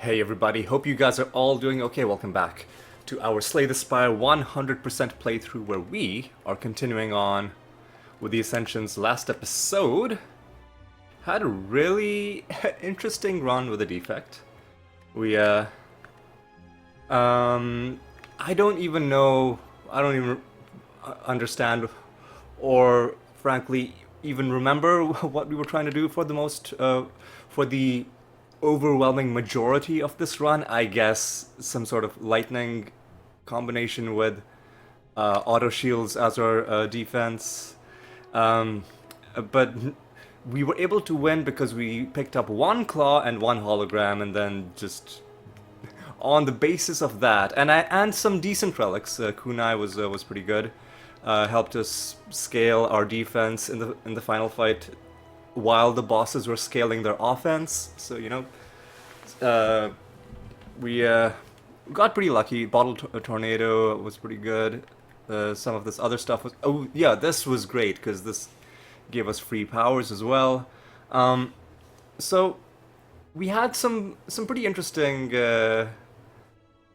Hey everybody, hope you guys are all doing okay. Welcome back to our Slay the Spire 100% playthrough where we are continuing on with the Ascension's last episode. Had a really interesting run with the Defect. We, I don't even know, I don't even understand or frankly even remember what we were trying to do for for the overwhelming majority of this run. I guess some sort of lightning combination with auto shields as our defense. But we were able to win because we picked up one claw and one hologram, and then just on the basis of that, and some decent relics. Kunai was pretty good. Helped us scale our defense in the final fight, while the bosses were scaling their offense. So we got pretty lucky. Bottle tornado was pretty good. Some of this other stuff was. Oh yeah, this was great because this gave us free powers as well. So we had some pretty interesting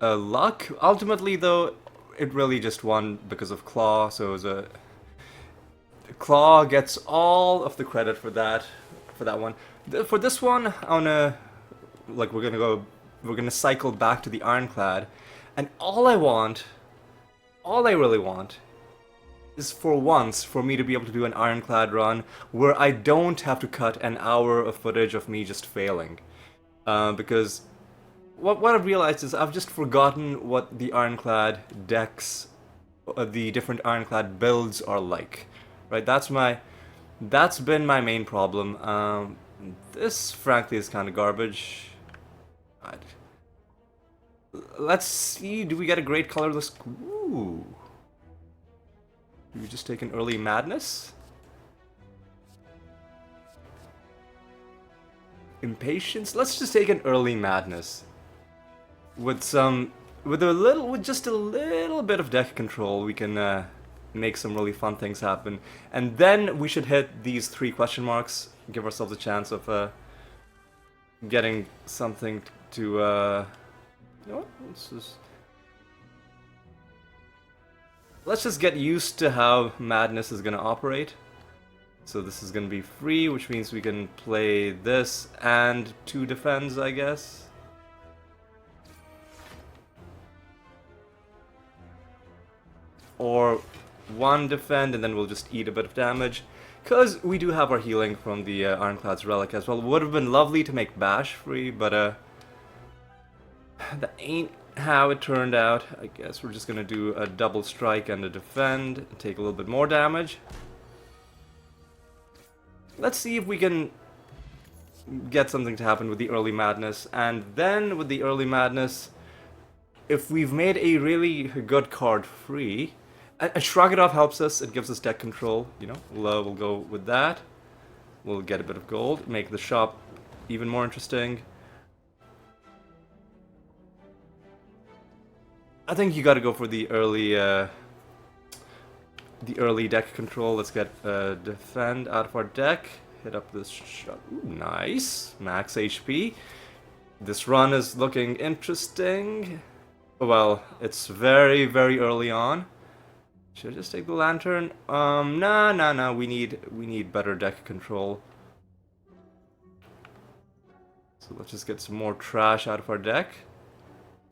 luck. Ultimately, though, it really just won because of Claw. So it was a Claw gets all of the credit for that one. For this one, I wanna we're gonna cycle back to the Ironclad, and all I really want, is for once for me to be able to do an Ironclad run where I don't have to cut an hour of footage of me just failing, because what I've realized is I've just forgotten what the Ironclad decks, the different Ironclad builds are like. Right, that's been my main problem. This, frankly, is kind of garbage. Let's see, do we get a great colorless... Ooh. Do we just take an early madness? Impatience? Let's just take an early madness. With just a little bit of deck control, we can, make some really fun things happen. And then we should hit these 3 question marks, give ourselves a chance of getting something to you know what? Let's just get used to how madness is gonna operate. So this is gonna be free, which means we can play this and 2 defends, I guess. Or 1 defend, and then we'll just eat a bit of damage. Because we do have our healing from the Ironclad's relic as well. Would have been lovely to make Bash free, but that ain't how it turned out. I guess we're just gonna do a double strike and a defend, and take a little bit more damage. Let's see if we can get something to happen with the early madness, and then with the early madness, if we've made a really good card free, and Shrug It Off helps us, it gives us deck control, you know, we'll go with that. We'll get a bit of gold, make the shop even more interesting. I think you gotta go for the early deck control. Let's get defend out of our deck, hit up this shot. Ooh, nice, max HP. This run is looking interesting. Well, it's very, very early on. Should I just take the lantern? No. We need better deck control. So let's just get some more trash out of our deck.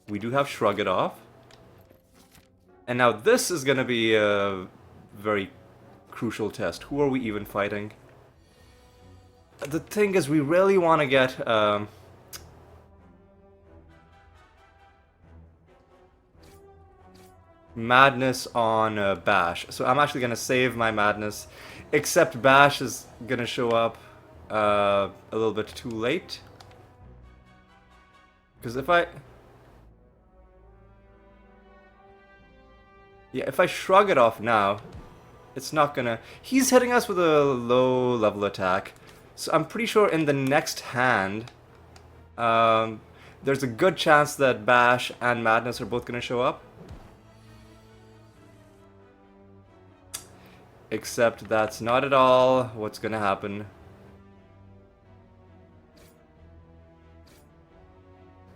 We do have Shrug It Off. And now this is gonna be a very crucial test. Who are we even fighting? The thing is, we really want to get madness on Bash. So I'm actually gonna save my madness, except Bash is gonna show up a little bit too late. Because if I shrug it off now, it's not gonna... He's hitting us with a low level attack. So I'm pretty sure in the next hand, there's a good chance that Bash and Madness are both gonna show up. Except that's not at all what's gonna happen.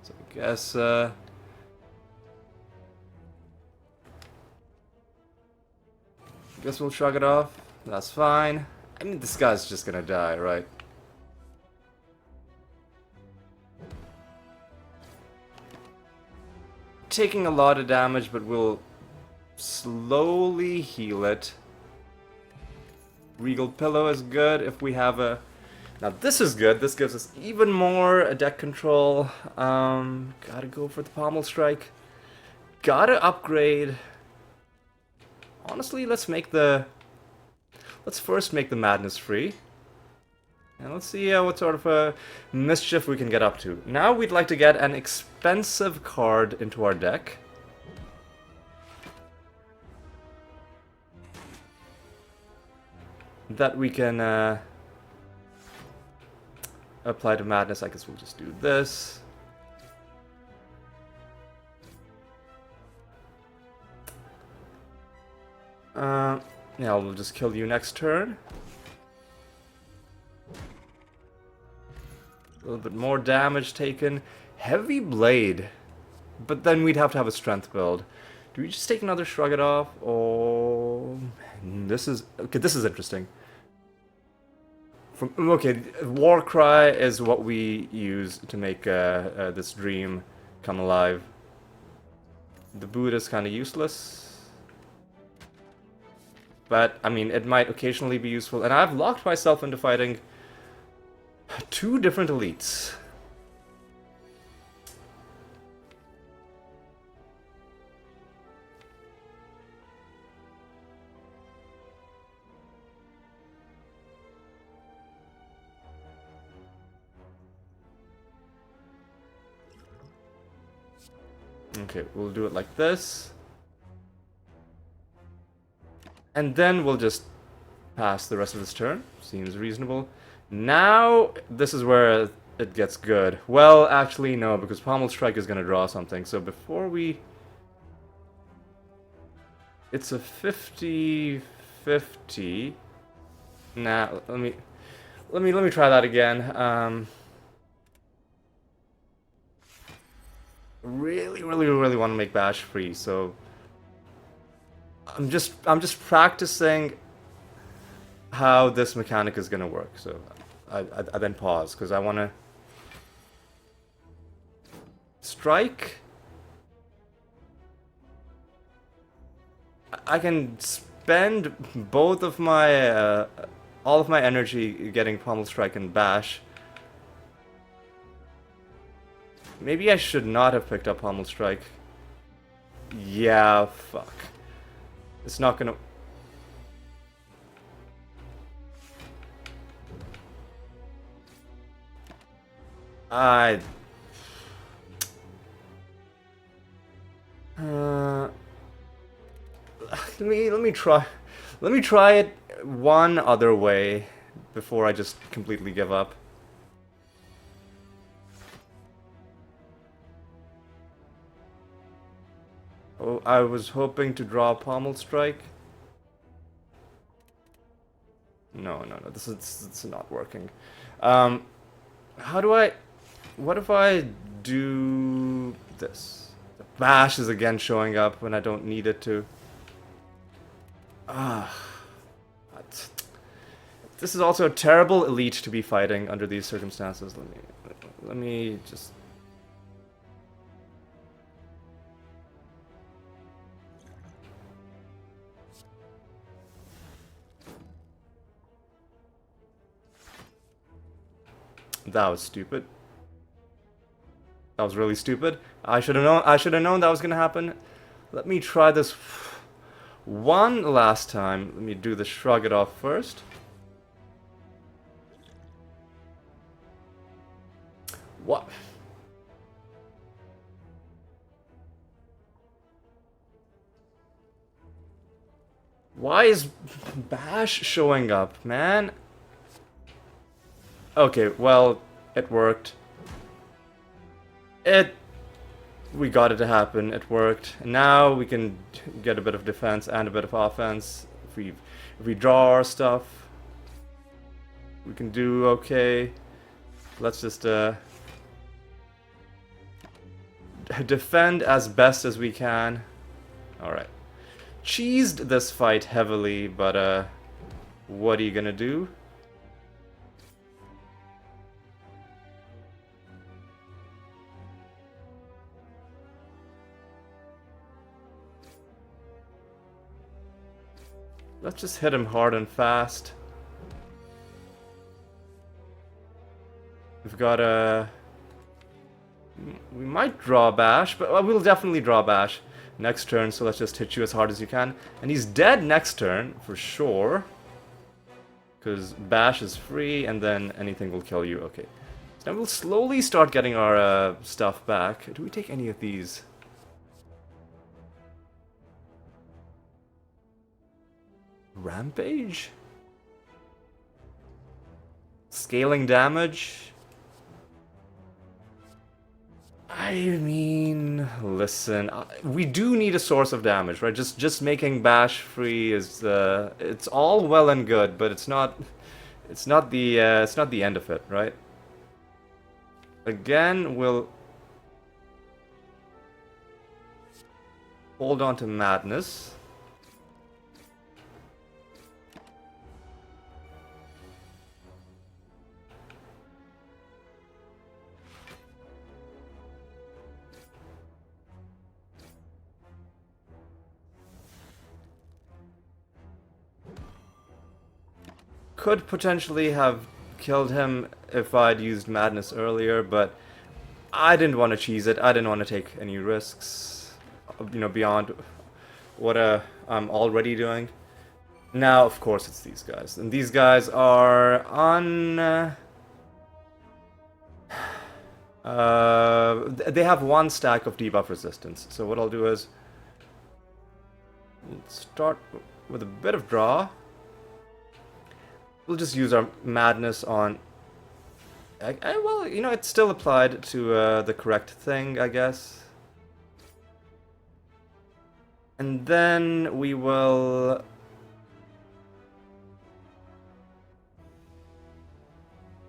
So I guess we'll shrug it off. That's fine. I mean, this guy's just gonna die, right? Taking a lot of damage, but we'll slowly heal it. Regal Pillow is good if we have a... Now this is good. This gives us even more deck control. Gotta go for the Pommel Strike. Gotta upgrade. Honestly, let's first make the Madness free. And let's see what sort of mischief we can get up to. Now we'd like to get an expensive card into our deck. That we can apply to Madness. I guess we'll just do this. Yeah, we'll just kill you next turn. A little bit more damage taken. Heavy Blade. But then we'd have to have a strength build. Do we just take another Shrug It Off? Oh, this is... Okay, this is interesting. Okay, Warcry is what we use to make this dream come alive. The boot is kind of useless. But, I mean, it might occasionally be useful. And I've locked myself into fighting 2 different elites. Okay, we'll do it like this. And then we'll just pass the rest of this turn. Seems reasonable. Now, this is where it gets good. Well, actually, no, because Pommel Strike is going to draw something. So before we... It's a 50-50. Nah, let me try that again. Really want to make Bash free, so I'm just practicing how this mechanic is gonna work. So I then pause because I want to strike. I can spend both of my all of my energy getting Pommel Strike and Bash. Maybe I should not have picked up Pommel Strike. Yeah, fuck. It's not gonna... Let me try it one other way before I just completely give up. Oh, I was hoping to draw Pommel Strike. No, this is not working. How do I... What if I do this? The Bash is again showing up when I don't need it to. This is also a terrible elite to be fighting under these circumstances. Let me just... That was stupid. That was really stupid. I should have known that was gonna happen. Let me try this one last time. Let me do the Shrug It Off first. What? Why is Bash showing up, man? Okay, well, it worked. We got it to happen, it worked. Now we can get a bit of defense and a bit of offense. If we draw our stuff, we can do okay. Let's just defend as best as we can. Alright. Cheesed this fight heavily, but what are you gonna do? Let's just hit him hard and fast. We've got a... We might draw Bash, but we'll definitely draw Bash next turn, so let's just hit you as hard as you can. And he's dead next turn, for sure. Because Bash is free, and then anything will kill you. Okay. So now we'll slowly start getting our stuff back. Do we take any of these? Rampage? Scaling damage? I mean, listen, we do need a source of damage, right? Just making Bash free is it's all well and good, but it's not the end of it, right? Again, we'll hold on to Madness. Could potentially have killed him if I'd used Madness earlier, but I didn't want to cheese it. I didn't want to take any risks, you know, beyond what I'm already doing. Now, of course, it's these guys. And these guys are on... they have one stack of debuff resistance. So what I'll do is... start with a bit of draw. We'll just use our Madness on... well, you know, it's still applied to the correct thing, I guess. And then we will...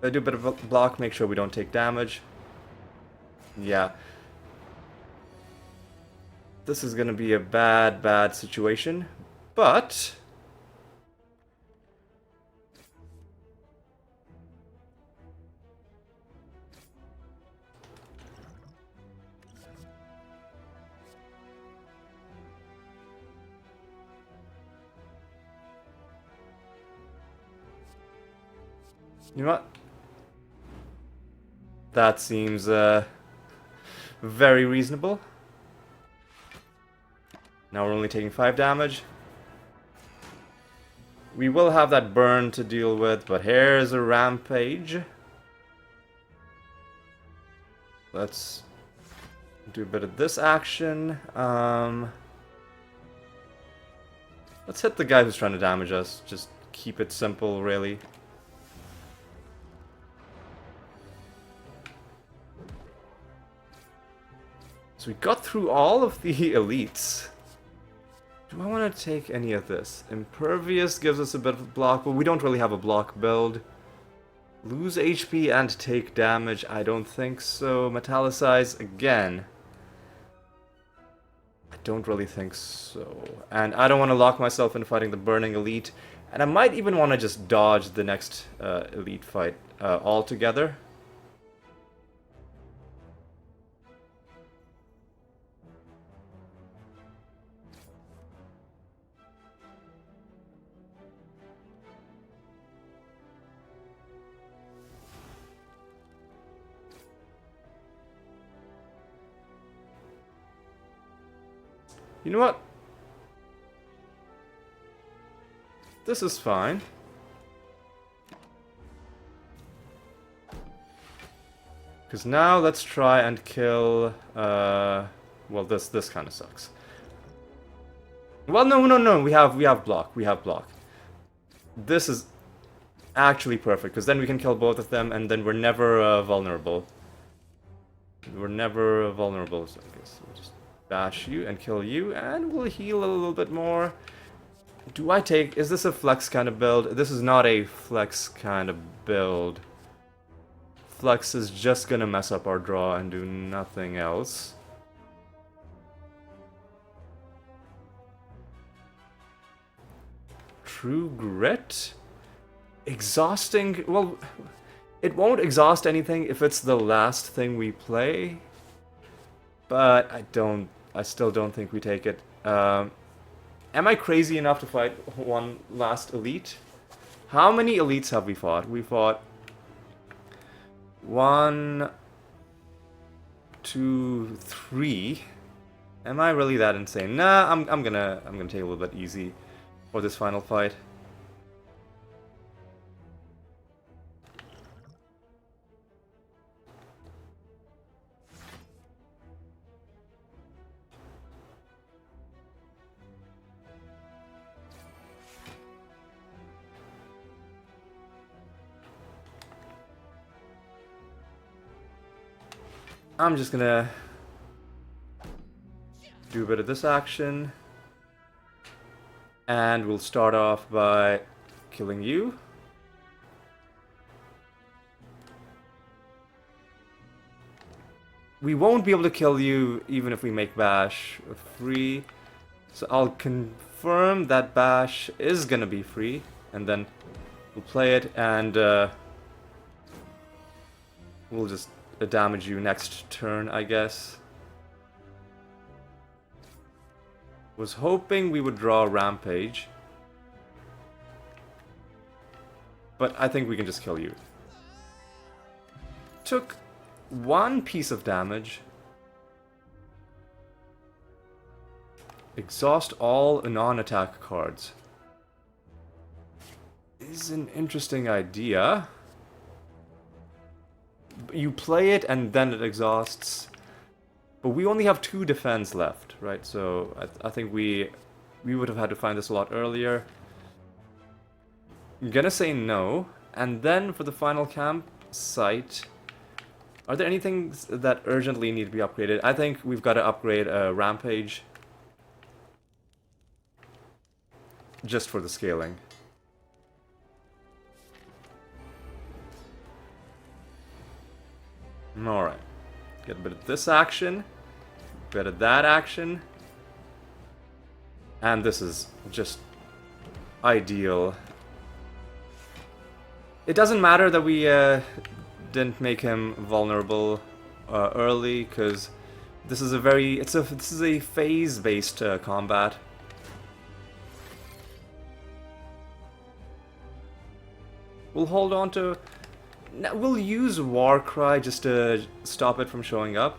do a bit of a block, make sure we don't take damage. Yeah. This is gonna be a bad situation, but... you know what? That seems very reasonable. Now we're only taking 5 damage. We will have that burn to deal with, but here's a Rampage. Let's do a bit of this action. Let's hit the guy who's trying to damage us. Just keep it simple, really. So we got through all of the elites. Do I want to take any of this? Impervious gives us a bit of a block, but we don't really have a block build. Lose HP and take damage? I don't think so. Metallicize again. I don't really think so. And I don't want to lock myself in fighting the Burning Elite. And I might even want to just dodge the next elite fight altogether. You know what? This is fine. Because now let's try and kill... well, this kind of sucks. Well, no. We have block. We have block. This is actually perfect, because then we can kill both of them, and then we're never vulnerable. We're never vulnerable, so I guess we'll just bash you and kill you, and we'll heal a little bit more. Do I take... is this a flex kind of build? This is not a flex kind of build. Flex is just gonna mess up our draw and do nothing else. True Grit? Exhausting? Well, it won't exhaust anything if it's the last thing we play. But I still don't think we take it. Am I crazy enough to fight one last elite? How many elites have we fought? We fought 1, 2, 3. Am I really that insane? Nah, I'm gonna take a little bit easy for this final fight. I'm just gonna do a bit of this action. And we'll start off by killing you. We won't be able to kill you even if we make Bash free. So I'll confirm that Bash is gonna be free. And then we'll play it and we'll just damage you next turn, I guess. Was hoping we would draw Rampage. But I think we can just kill you. Took 1 piece of damage. Exhaust all non-attack cards. Is an interesting idea. You play it and then it exhausts. But we only have 2 defense left, right? So I think we would have had to find this a lot earlier. I'm gonna say no. And then for the final campsite, are there any things that urgently need to be upgraded? I think we've got to upgrade Rampage. Just for the scaling. Alright. Get a bit of this action. A bit of that action. And this is just ideal. It doesn't matter that we didn't make him vulnerable early, because this is a phase-based combat. We'll hold on to... We'll use Warcry just to stop it from showing up.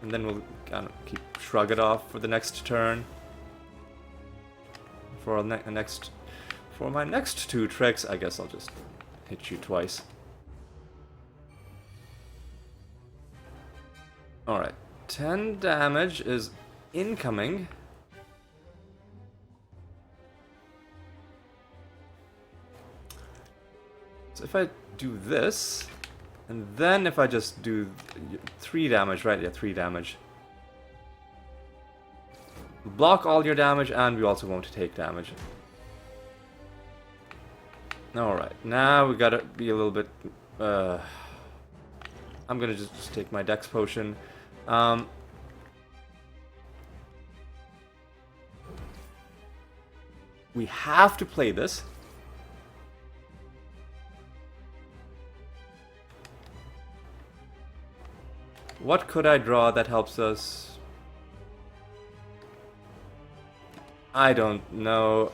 And then we'll kind of shrug it off for the next turn. For my next 2 tricks, I guess I'll just hit you twice. Alright, 10 damage is incoming. So if I do this, and then if I just do 3 damage, right? Yeah, 3 damage. Block all your damage, and we also won't take damage. Alright, now we gotta be a little bit... I'm gonna just take my Dex Potion. We have to play this. What could I draw that helps us? I don't know.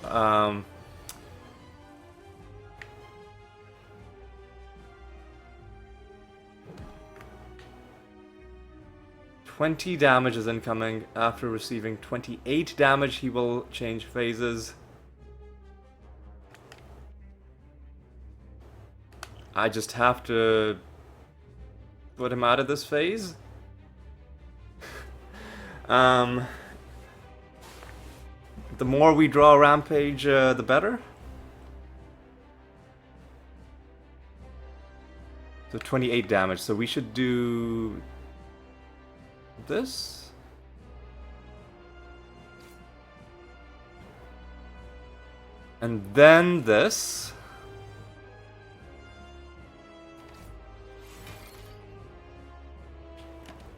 20 damage is incoming. After receiving 28 damage, he will change phases. I just have to put him out of this phase. The more we draw Rampage, the better. So 28 damage, so we should do this. And then this.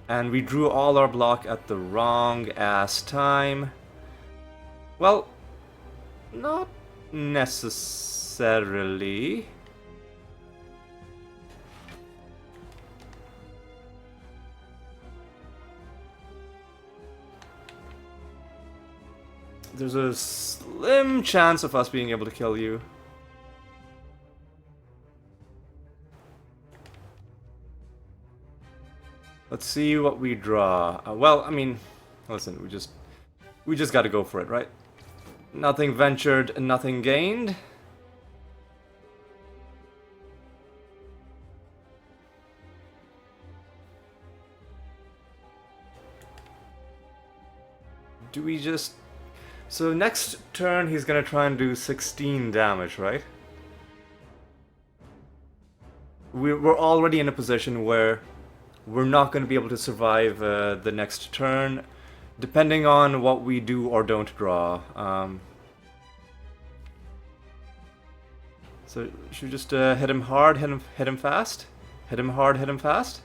And we drew all our block at the wrong ass time. Well, not necessarily. There's a slim chance of us being able to kill you. Let's see what we draw. Well, I mean, listen, we just got to go for it, right? Nothing ventured, nothing gained. Do we just... So next turn he's gonna try and do 16 damage, right? We're already in a position where we're not going to be able to survive the next turn, depending on what we do or don't draw. So should we just hit him hard, hit him fast? Hit him hard, hit him fast?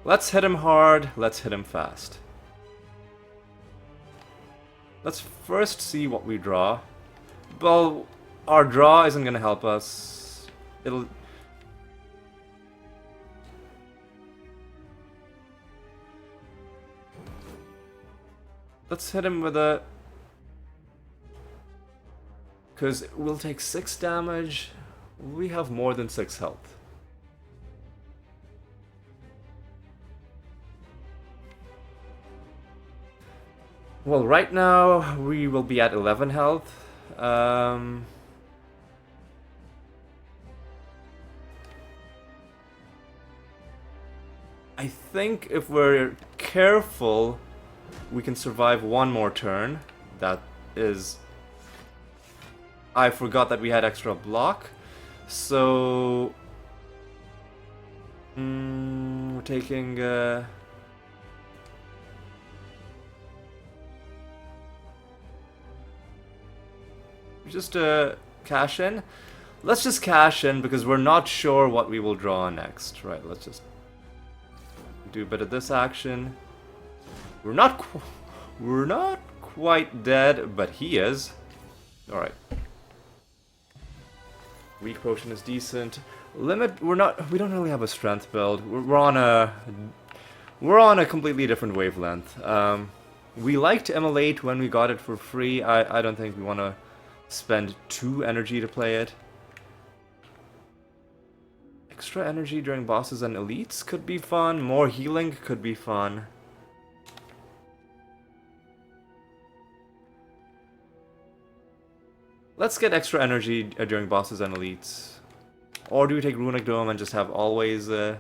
Let's hit him hard, let's hit him fast. Let's first see what we draw. Well, our draw isn't going to help us. It'll... Let's hit him with a... Because we'll take 6 damage. We have more than 6 health. Well, right now we will be at 11 health. I think if we're careful, we can survive one more turn. That is... I forgot that we had extra block. So... we're taking... just cash in. Let's just cash in because we're not sure what we will draw next. Right, let's just do a bit of this action. We're not quite dead, but he is. All right. Weak potion is decent. Limit, we don't really have a strength build. We're on a completely different wavelength. We liked Immolate when we got it for free. I don't think we want to spend 2 energy to play it. Extra energy during bosses and elites could be fun. More healing could be fun. Let's get extra energy during bosses and elites. Or do we take Runic Dome and just have always... Yeah,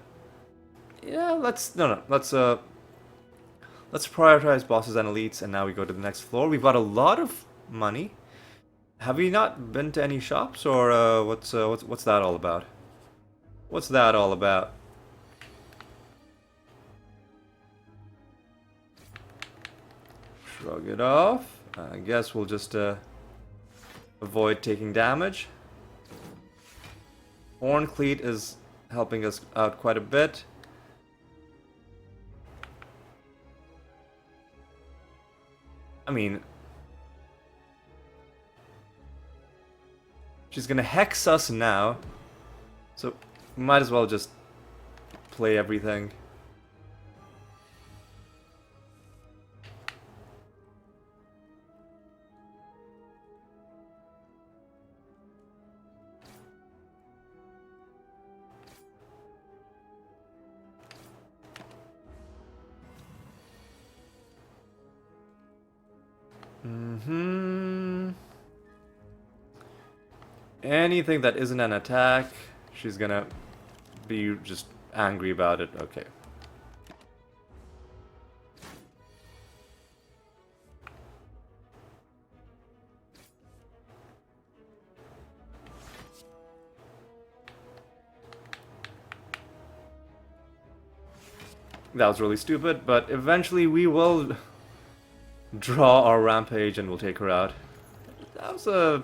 let's... No. Let's prioritize bosses and elites, and now we go to the next floor. We've got a lot of money. Have we not been to any shops, or what's that all about? What's that all about? Shrug it off. I guess we'll just avoid taking damage. Horncleat is helping us out quite a bit. I mean... She's gonna hex us now, so we might as well just play everything. Anything that isn't an attack, she's gonna be just angry about it. Okay. That was really stupid, but eventually we will draw our rampage and we'll take her out. That was a...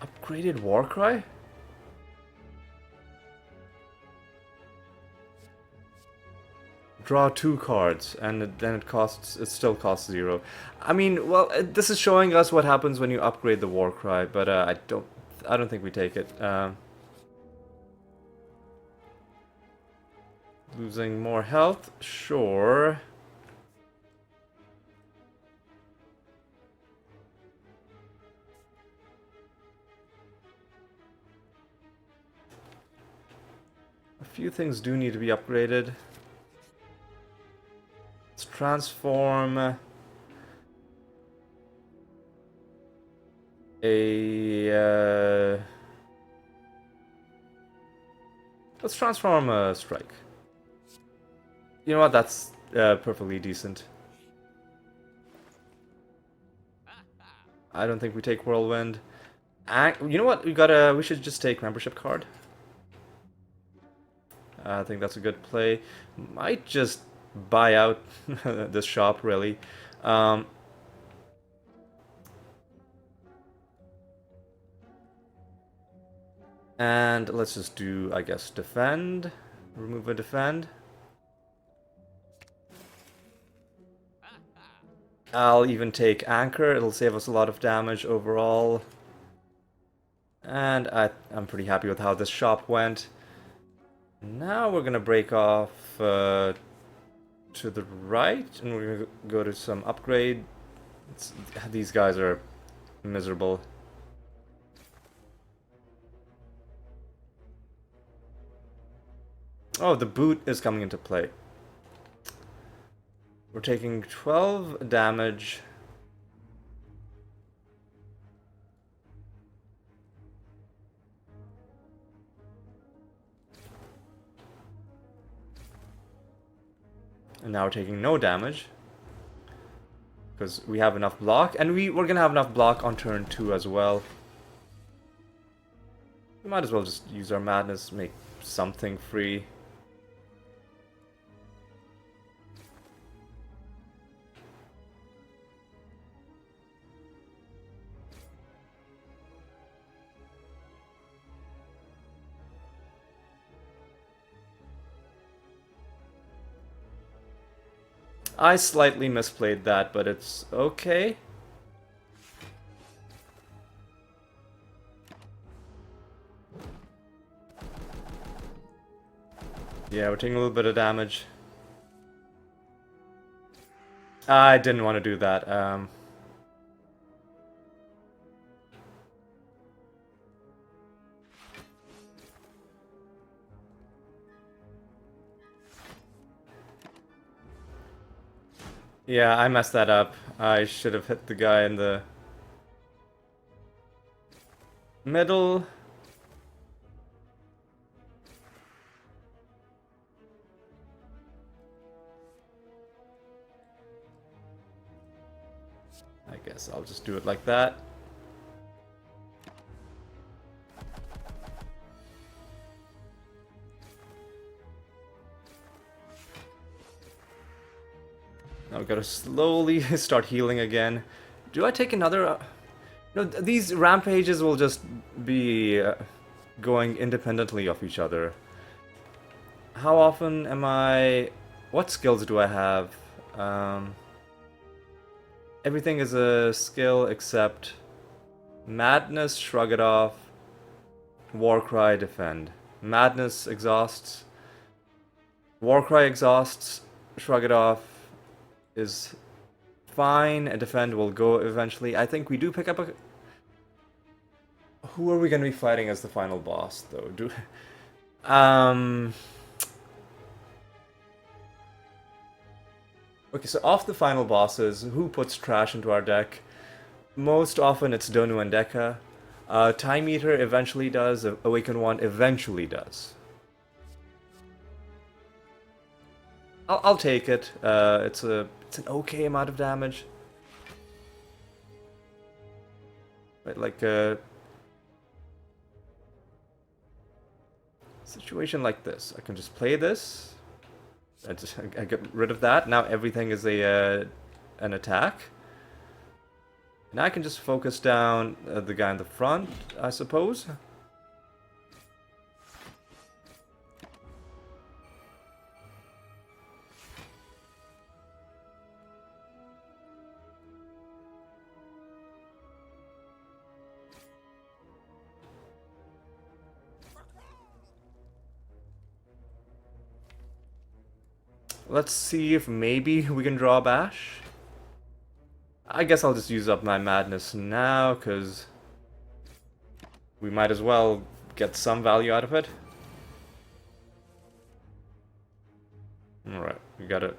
Upgraded Warcry? draw 2 cards, and then it still costs 0. I mean, well, this is showing us what happens when you upgrade the Warcry, but I don't think we take it. Losing more health, sure. A few things do need to be upgraded. Let's transform let's transform a strike. You know what? That's perfectly decent. I don't think we take Whirlwind. You know what? We should just take membership card. I think that's a good play. Might just buy out this shop, really. And let's just do, I guess, defend. Remove a defend. I'll even take anchor. It'll save us a lot of damage overall. And I'm pretty happy with how this shop went. Now we're gonna break off to the right, and we're gonna go to some upgrade. These guys are miserable. Oh, the boot is coming into play. We're taking 12 damage. And now we're taking no damage. Because we have enough block. And we're gonna have enough block on turn 2 as well. We might as well just use our madness, make something free. I slightly misplayed that, but it's okay. Yeah, we're taking a little bit of damage. I didn't want to do that. Yeah, I messed that up. I should have hit the guy in the middle. I guess I'll just do it like that. Now we've got to slowly start healing again. Do I take another... No, these rampages will just be going independently of each other. How often am I... What skills do I have? Everything is a skill except Madness, Shrug It Off, Warcry, Defend. Madness exhausts, Warcry exhausts, Shrug It Off is fine, and Defend will go eventually. I think we do pick up a... Who are we going to be fighting as the final boss, though? Okay, so off the final bosses, who puts trash into our deck? Most often it's Donu and Deka. Time Eater eventually does, Awaken One eventually does. I'll take it. It's an okay amount of damage. Right, like a situation like this. I can just play this. I get rid of that. Now everything is an attack. Now I can just focus down the guy in the front, I suppose. Let's see if maybe we can draw a bash. I guess I'll just use up my madness now, because we might as well get some value out of it. Alright, we got it.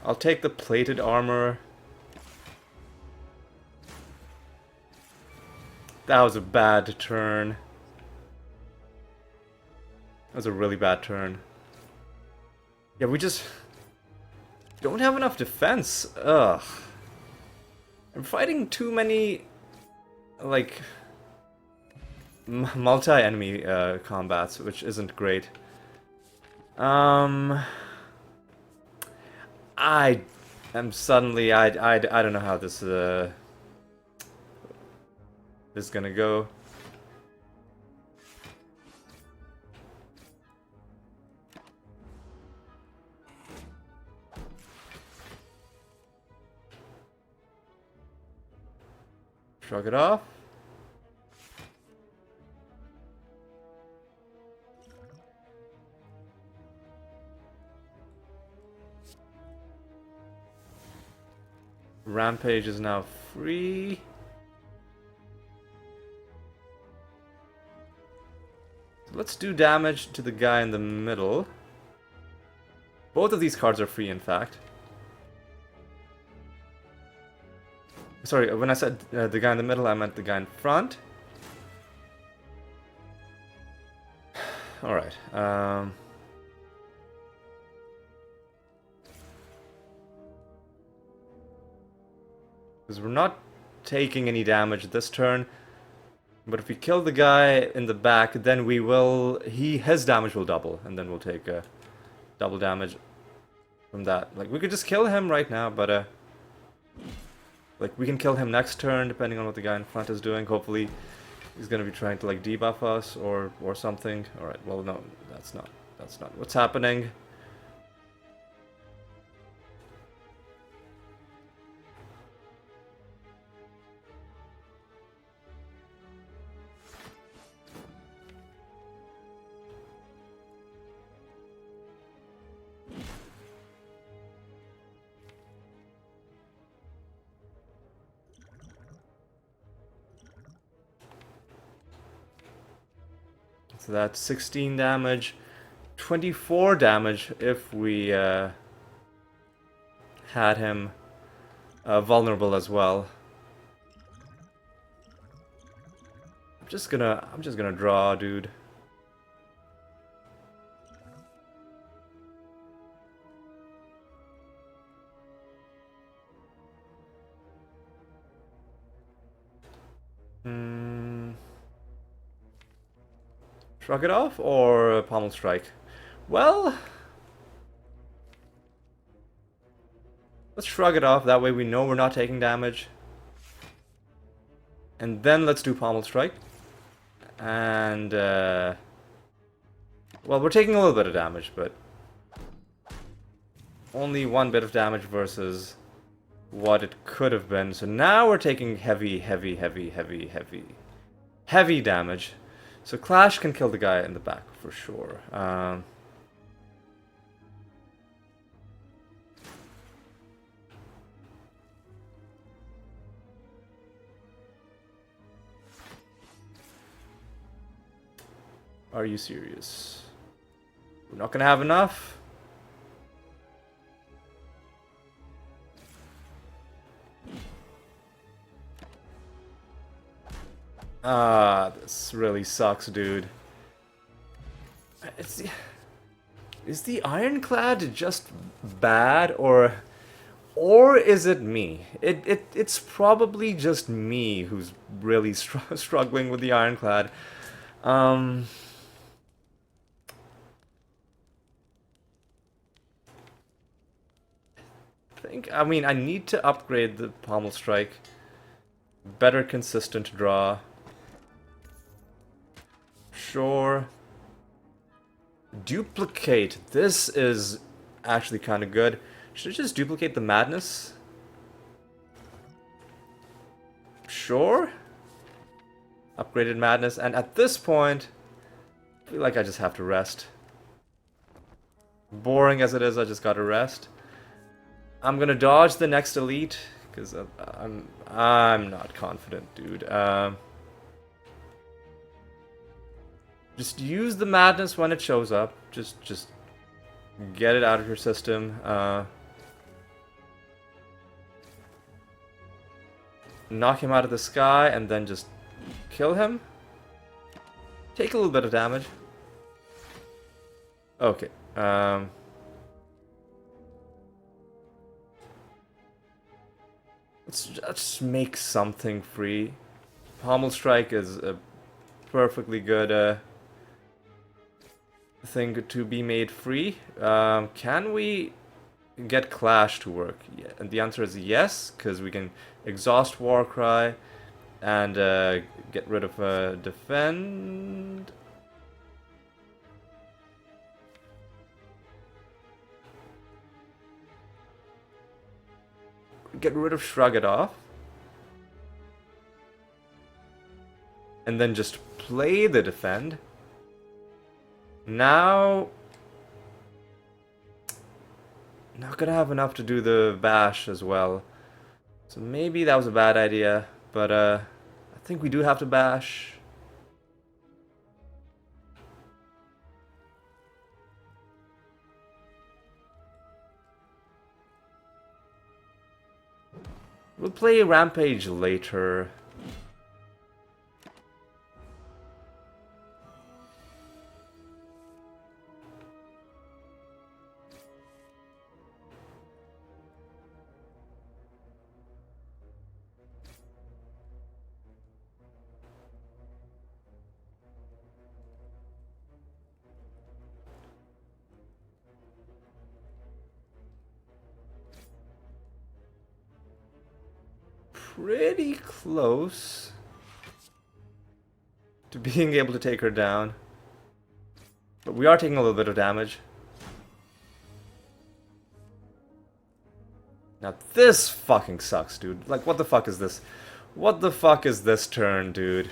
I'll take the plated armor. That was a bad turn. That was a really bad turn. Yeah, we just don't have enough defense. Ugh. I'm fighting too many, like, multi-enemy combats, which isn't great. I am suddenly, I don't know how this is gonna go. Shrug it off. Rampage is now free. Let's do damage to the guy in the middle. Both of these cards are free, in fact. Sorry, when I said the guy in the middle, I meant the guy in front. Alright. Because we're not taking any damage this turn. But if we kill the guy in the back, then we will... his damage will double. And then we'll take double damage from that. Like, we could just kill him right now, but... like, we can kill him next turn, depending on what the guy in front is doing. Hopefully, he's gonna be trying to, like, debuff us or something. Alright, well, no, that's not what's happening. So that's 16 damage, 24 damage if we had him vulnerable as well. I'm just gonna draw, dude. Shrug it off or pommel strike? Well, let's shrug it off. That way we know we're not taking damage. And then let's do pommel strike. And well, we're taking a little bit of damage, but only one bit of damage versus what it could have been. So now we're taking heavy damage. So Clash can kill the guy in the back for sure. Are you serious? We're not gonna have enough? This really sucks, dude. Is the Ironclad just bad, or is it me? It's probably just me who's really struggling with the Ironclad. I mean, I need to upgrade the pommel strike. Better consistent draw. Sure. Duplicate. This is actually kind of good. Should I just duplicate the madness? Sure. Upgraded madness. And at this point, I feel like I just have to rest. Boring as it is, I just gotta rest. I'm gonna dodge the next elite because I'm not confident, dude. Just use the madness when it shows up. Just get it out of your system. Knock him out of the sky and then just kill him. Take a little bit of damage. Okay. Let's make something free. Pommel strike is a perfectly good thing to be made free. Can we get Clash to work? Yeah, and the answer is yes, because we can exhaust Warcry and get rid of Defend. Get rid of Shrug It Off. And then just play the Defend. Now... not gonna have enough to do the Bash as well. So maybe that was a bad idea, but I think we do have to Bash. We'll play Rampage later. Pretty close to being able to take her down. But we are taking a little bit of damage. Now this fucking sucks, dude. Like, what the fuck is this? What the fuck is this turn, dude?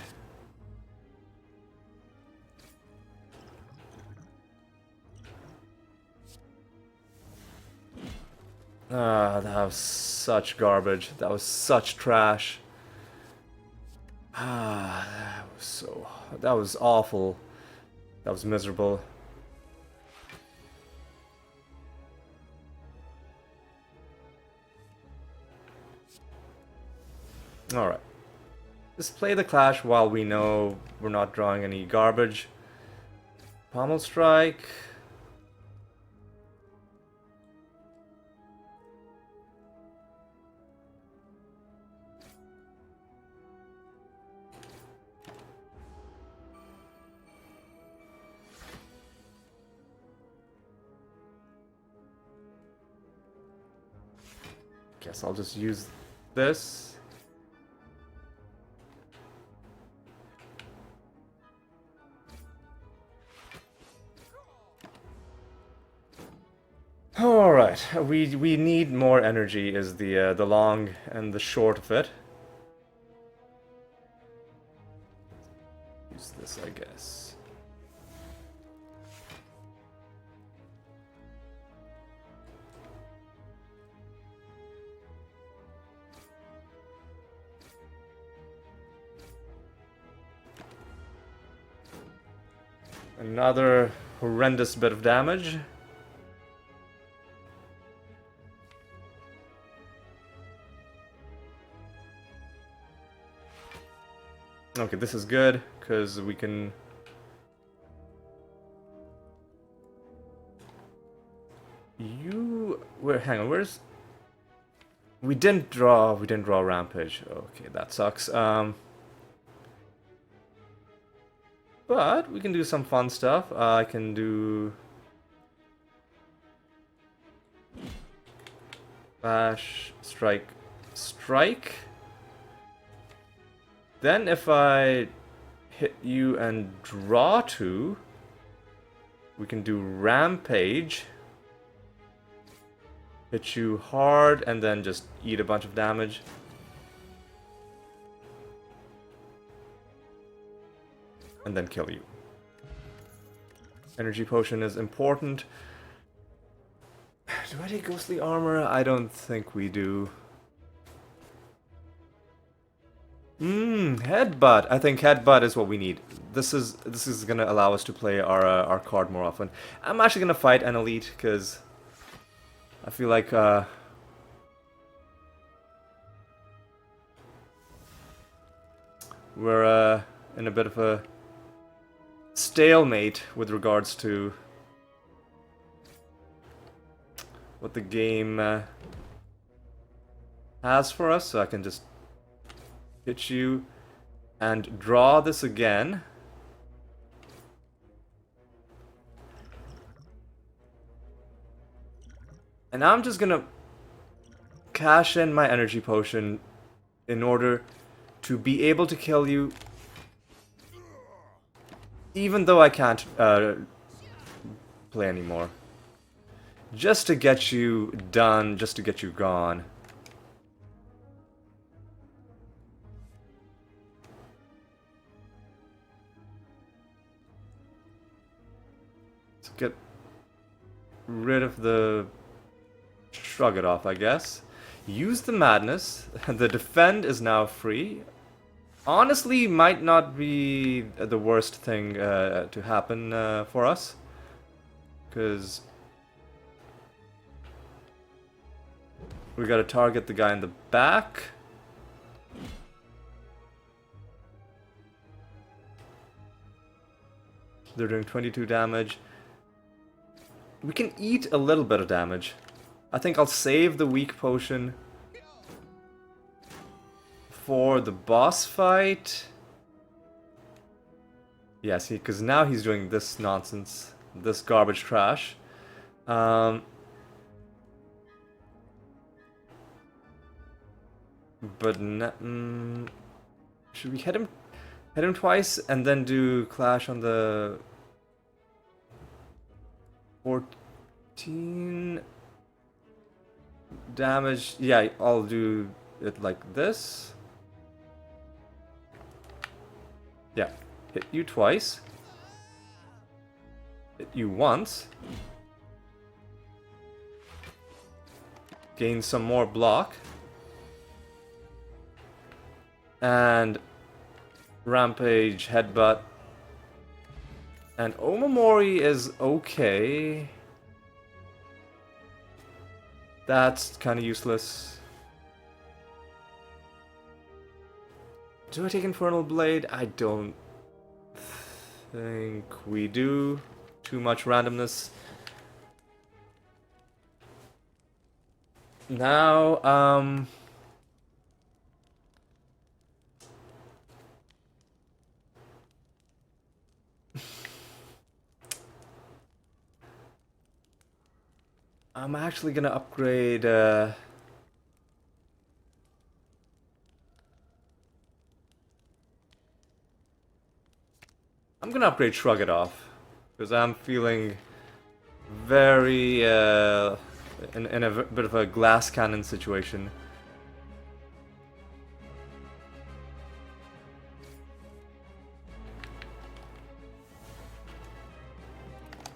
Ah, that was such garbage. That was such trash. Ah, that was awful. That was miserable. Alright. Just play the Clash while we know we're not drawing any garbage. Pommel Strike. Guess I'll just use this. All right, we need more energy is the long and the short of it. Use this, I guess. Another horrendous bit of damage. Okay, this is good, because we can... hang on, where's... We didn't draw Rampage. Okay, that sucks. But we can do some fun stuff. I can do... Bash, strike, strike. Then if I hit you and draw 2, we can do Rampage. Hit you hard and then just eat a bunch of damage. And then kill you. Energy potion is important. Do I take ghostly armor? I don't think we do. Headbutt. I think headbutt is what we need. This is gonna allow us to play our card more often. I'm actually gonna fight an elite because I feel like we're in a bit of a stalemate with regards to what the game has for us, so I can just hit you and draw this again. And I'm just gonna cash in my energy potion in order to be able to kill you, even though I can't play anymore. Just to get you done, just to get you gone. Let's get rid of the... Shrug it off, I guess. Use the madness. The defend is now free. Honestly, might not be the worst thing to happen for us. Because we gotta target the guy in the back. They're doing 22 damage. We can eat a little bit of damage. I think I'll save the weak potion for the boss fight. Yeah, see, because now he's doing this nonsense, this garbage trash. But should we hit him twice and then do clash on the 14 damage? Yeah, I'll do it like this. Yeah, hit you twice. Hit you once. Gain some more block. And Rampage, Headbutt. And Omamori is okay. That's kind of useless. Do I take Infernal Blade? I don't think we do. Too much randomness. Now, I'm actually gonna upgrade, I'm gonna upgrade Shrug It Off, because I'm feeling very, in a bit of a glass cannon situation.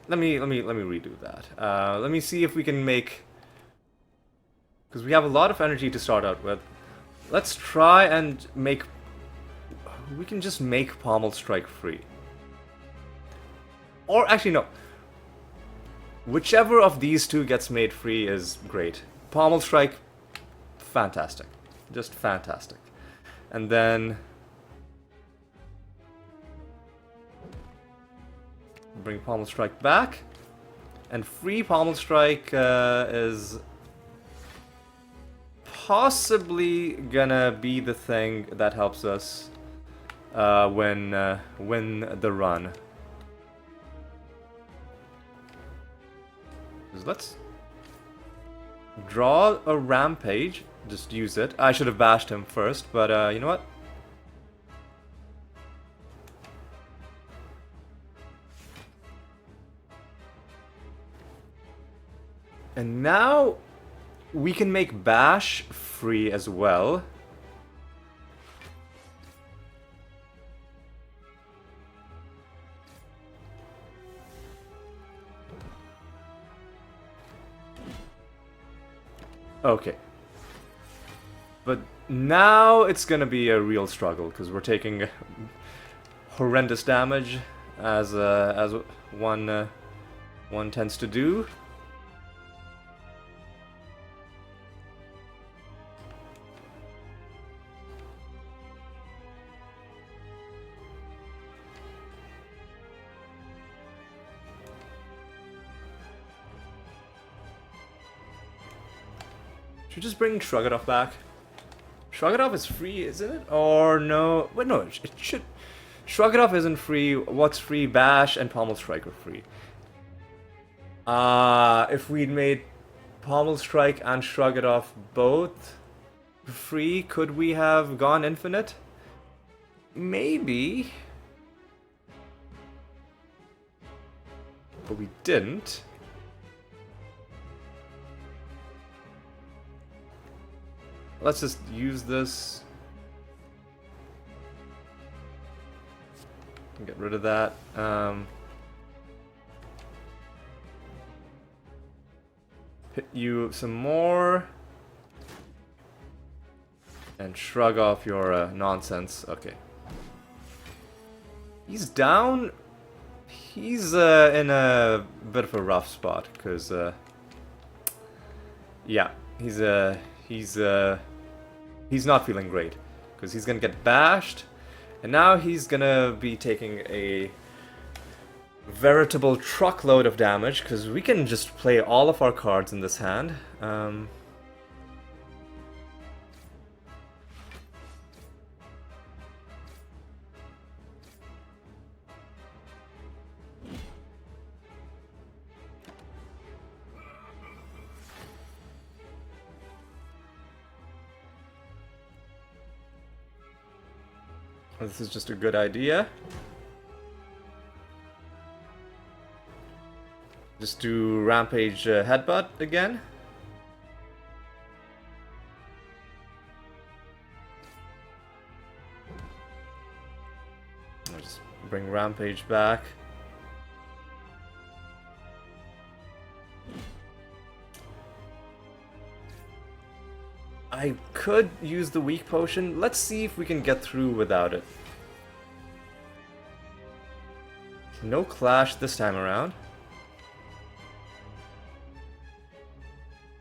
Let me redo that. Let me see if we can make, because we have a lot of energy to start out with. Let's try and make. We can just make Pommel Strike free. Or actually no. Whichever of these two gets made free is great. Pommel Strike, fantastic, just fantastic. And then bring Pommel Strike back, and free Pommel Strike is possibly gonna be the thing that helps us win the run. Let's Draw a rampage. Just use it. I should have bashed him first, but you know what? And now we can make bash free as well. Okay. But now it's gonna be a real struggle, because we're taking horrendous damage, as one tends to do. Should we just bring Shrug It Off back? Shrug It Off is free, isn't it? Or no? Wait, no, it should... Shrug It Off isn't free. What's free? Bash and Pommel Strike are free. If we'd made Pommel Strike and Shrug It Off both free, could we have gone infinite? Maybe. But we didn't. Let's just use this. Get rid of that. Hit you some more. And shrug off your nonsense. Okay. He's down. He's in a bit of a rough spot, because yeah, he's not feeling great, because he's gonna get bashed, and now he's gonna be taking a veritable truckload of damage, because we can just play all of our cards in this hand. This is just a good idea. Just do Rampage Headbutt again. I'll just bring Rampage back. I could use the weak potion. Let's see if we can get through without it. No clash this time around.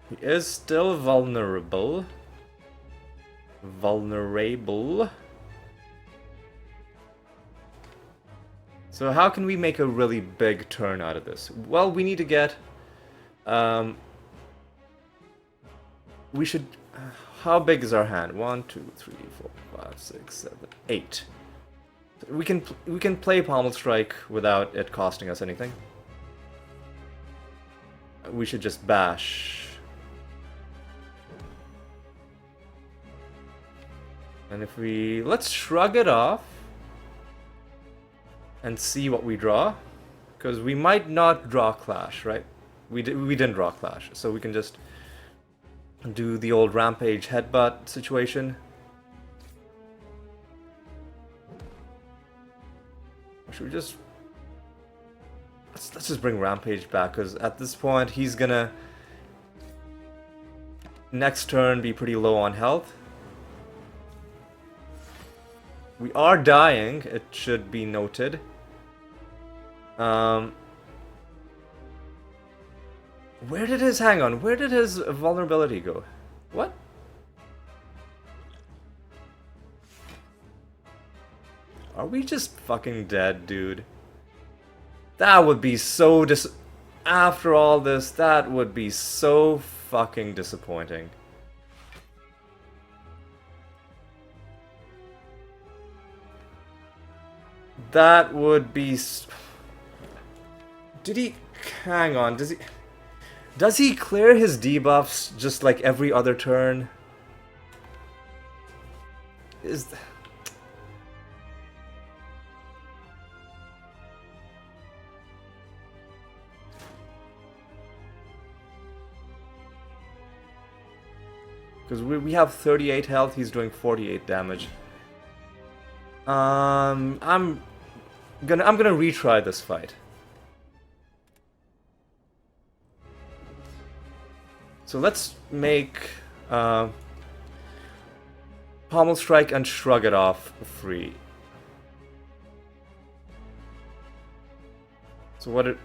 He is still vulnerable. So how can we make a really big turn out of this? Well, we need to get... we should... how big is our hand? 1, 2, 3, 4, 5, 6, 7, 8. We can play Pommel Strike without it costing us anything. We should just bash. And if we... let's shrug it off and see what we draw. Because we might not draw Clash, right? We didn't draw Clash, so we can just do the old Rampage Headbutt situation. Should we just... let's just bring Rampage back, because at this point he's gonna next turn be pretty low on health. We are dying, it should be noted. Where did his... hang on, where did his vulnerability go? What? Are we just fucking dead, dude? That would be so after all this, that would be so fucking disappointing. That would be... did he... hang on, does he... Does he clear his debuffs just like every other turn? Is... Because we have 38 health, he's doing 48 damage. I'm gonna retry this fight. So let's make Pommel Strike and Shrug It Off free. So what it...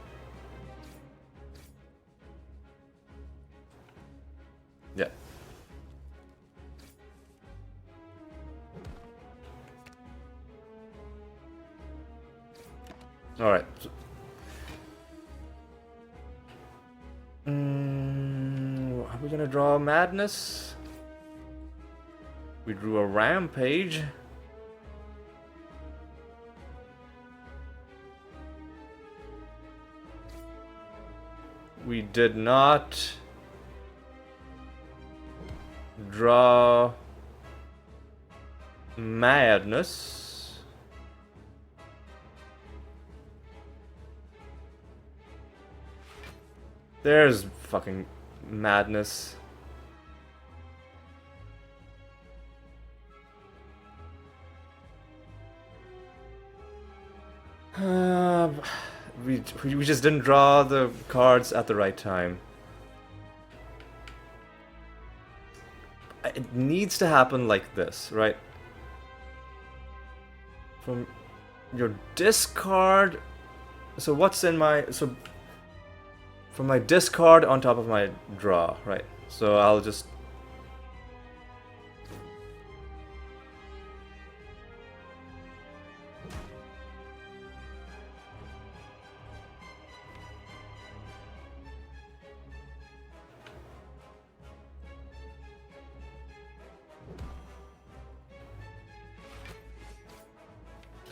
Yeah. Alright. Are we gonna draw Madness? We drew a Rampage. We did not draw Madness. There's fucking Madness. We just didn't draw the cards at the right time. It needs to happen like this, right? From your discard. So what's in my... So from my discard on top of my draw, right? So I'll just...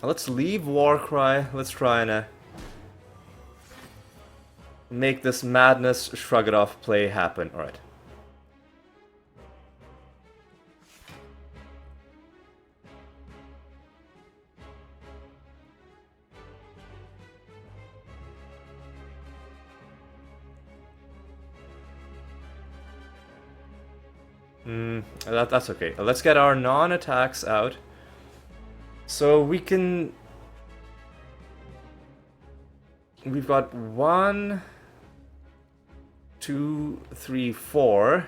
Let's leave Warcry. Let's try and make this Madness Shrug It Off play happen. Alright. That's okay. Let's get our non-attacks out. So we can... We've got 1, 2, 3, 4.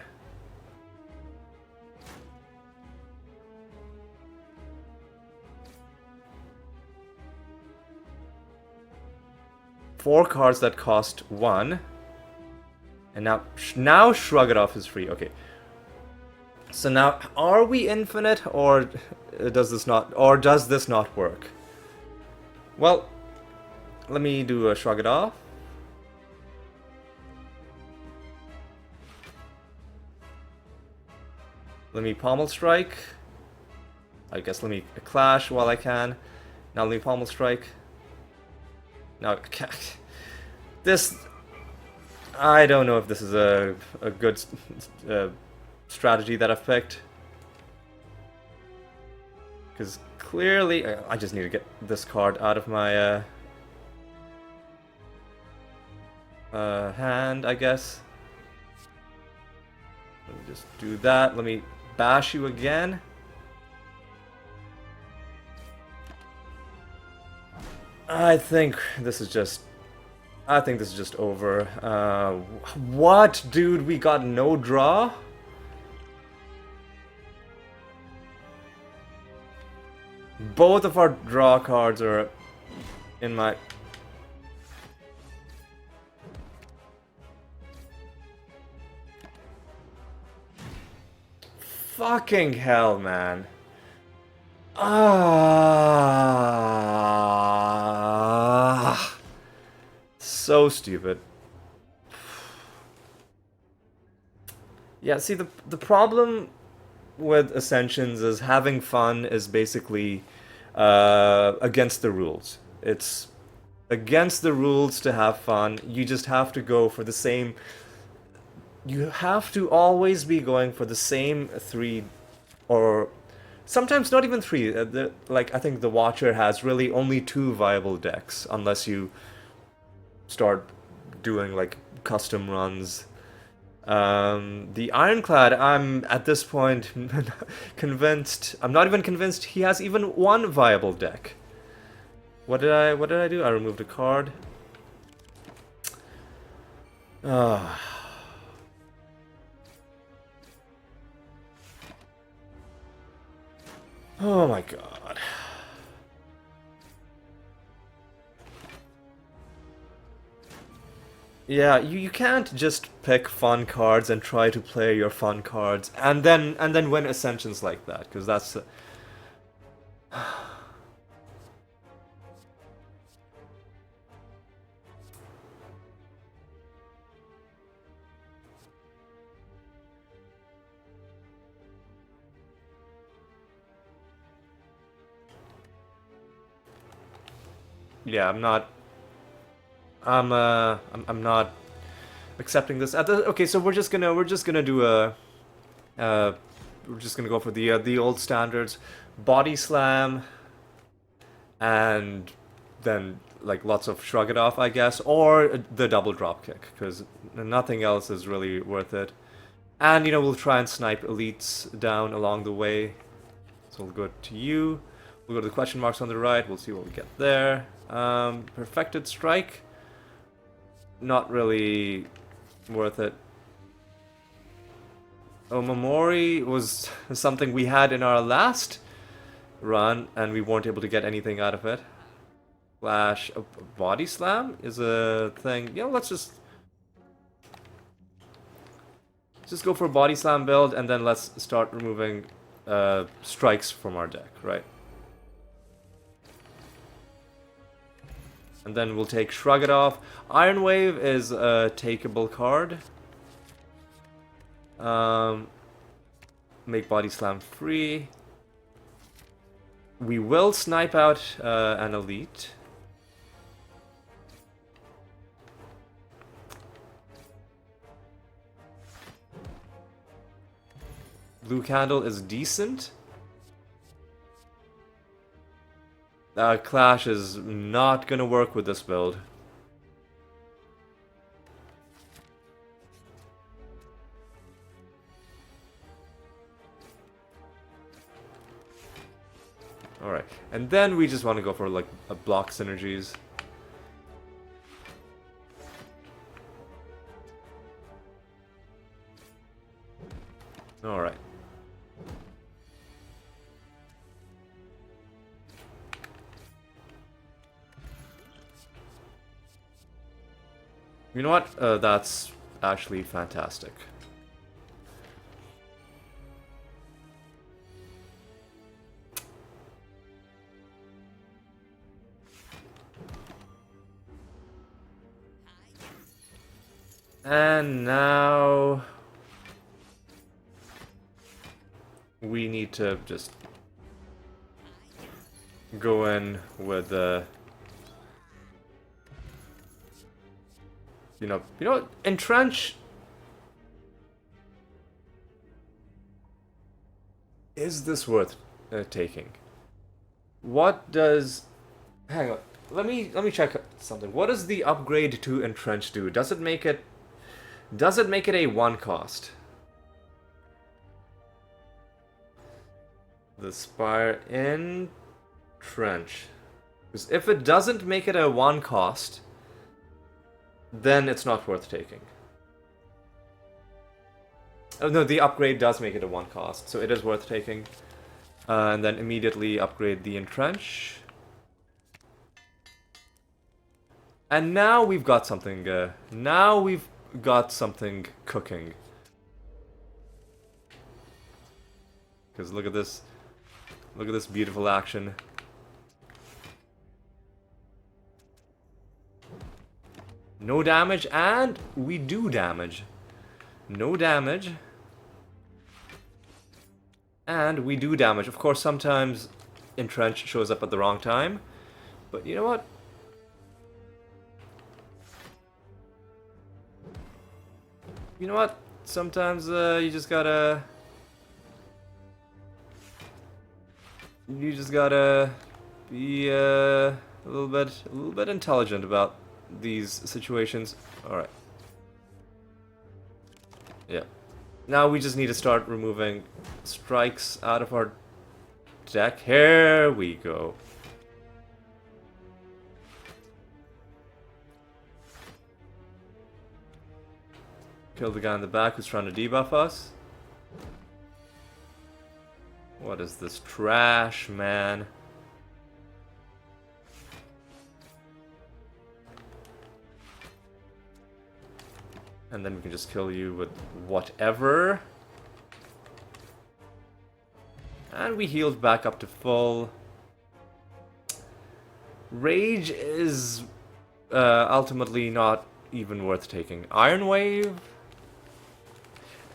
Four cards that cost 1. And now Shrug It Off is free. Okay. So now, are we infinite, or does this not work? Well, let me do a Shrug It Off. Let me Pommel Strike. I guess let me Clash while I can. Now let me Pommel Strike. Now, this... I don't know if this is a good strategy that I've picked. Because clearly... I just need to get this card out of my hand, I guess. Let me just do that. Let me bash you again. I think this is just over. What, dude? We got no draw? Both of our draw cards are in my... Fucking hell, man. So stupid. Yeah, see, the problem with Ascensions is having fun is basically against the rules. It's against the rules to have fun. You just have to go for the same you have to always be going for the same three, or sometimes not even three. Like I think the Watcher has really only two viable decks, unless you start doing like custom runs. The Ironclad, I'm at this point convinced. I'm not even convinced he has even one viable deck. What did I do? I removed a card. Ah. Oh my god. Yeah, you can't just pick fun cards and try to play your fun cards and then win Ascensions like that, because that's yeah, I'm not accepting this. Okay, so we're just gonna do a we're just gonna go for the old standards, body slam, and then like lots of shrug it off, I guess, or the double drop kick, because nothing else is really worth it. And we'll try and snipe elites down along the way. So we'll go to you. We'll go to the question marks on the right. We'll see what we get there. Perfected strike. Not really worth it. Omamori was something we had in our last run, and we weren't able to get anything out of it. Flash, a body slam is a thing. Let's just go for a body slam build, and then let's start removing strikes from our deck, right? And then we'll take Shrug It Off. Iron Wave is a takeable card. Make Body Slam free. We will snipe out an elite. Blue Candle is decent. Clash is not gonna work with this build. Alright, and then we just want to go for like a block synergies. Alright. You know what? That's actually fantastic. And now we need to just go in with the entrench. Is this worth taking? What does? Hang on. Let me check something. What does the upgrade to entrench do? Does it make it a one cost? The Spire in Trench. Because if it doesn't make it a one cost, then it's not worth taking. Oh no, the upgrade does make it a one cost, so it is worth taking. And then immediately upgrade the Entrench. And now we've got something, cooking. Because look at this beautiful action. No damage, and we do damage. No damage. And we do damage. Of course, sometimes Entrench shows up at the wrong time. But you know what? sometimes you just gotta be a little bit intelligent about these situations. All right. Yeah. Now we just need to start removing strikes out of our deck. Here we go. Kill the guy in the back who's trying to debuff us. What is this trash, man? And then we can just kill you with whatever. And we healed back up to full. Rage is ultimately not even worth taking. Iron Wave?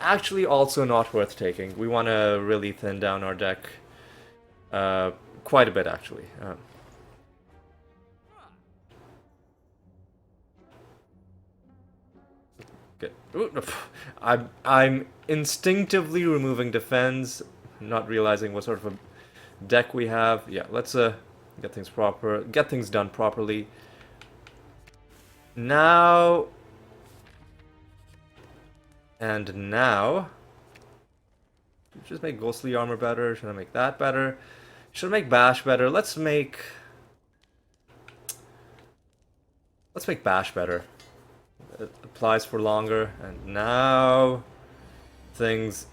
Actually also not worth taking. We want to really thin down our deck quite a bit, actually. Good. I'm instinctively removing defense, not realizing what sort of a deck we have. Yeah, let's get things done properly. Now and now, just make ghostly armor better. Should I make that better? Should I make bash better? Let's make bash better. It applies for longer, and now things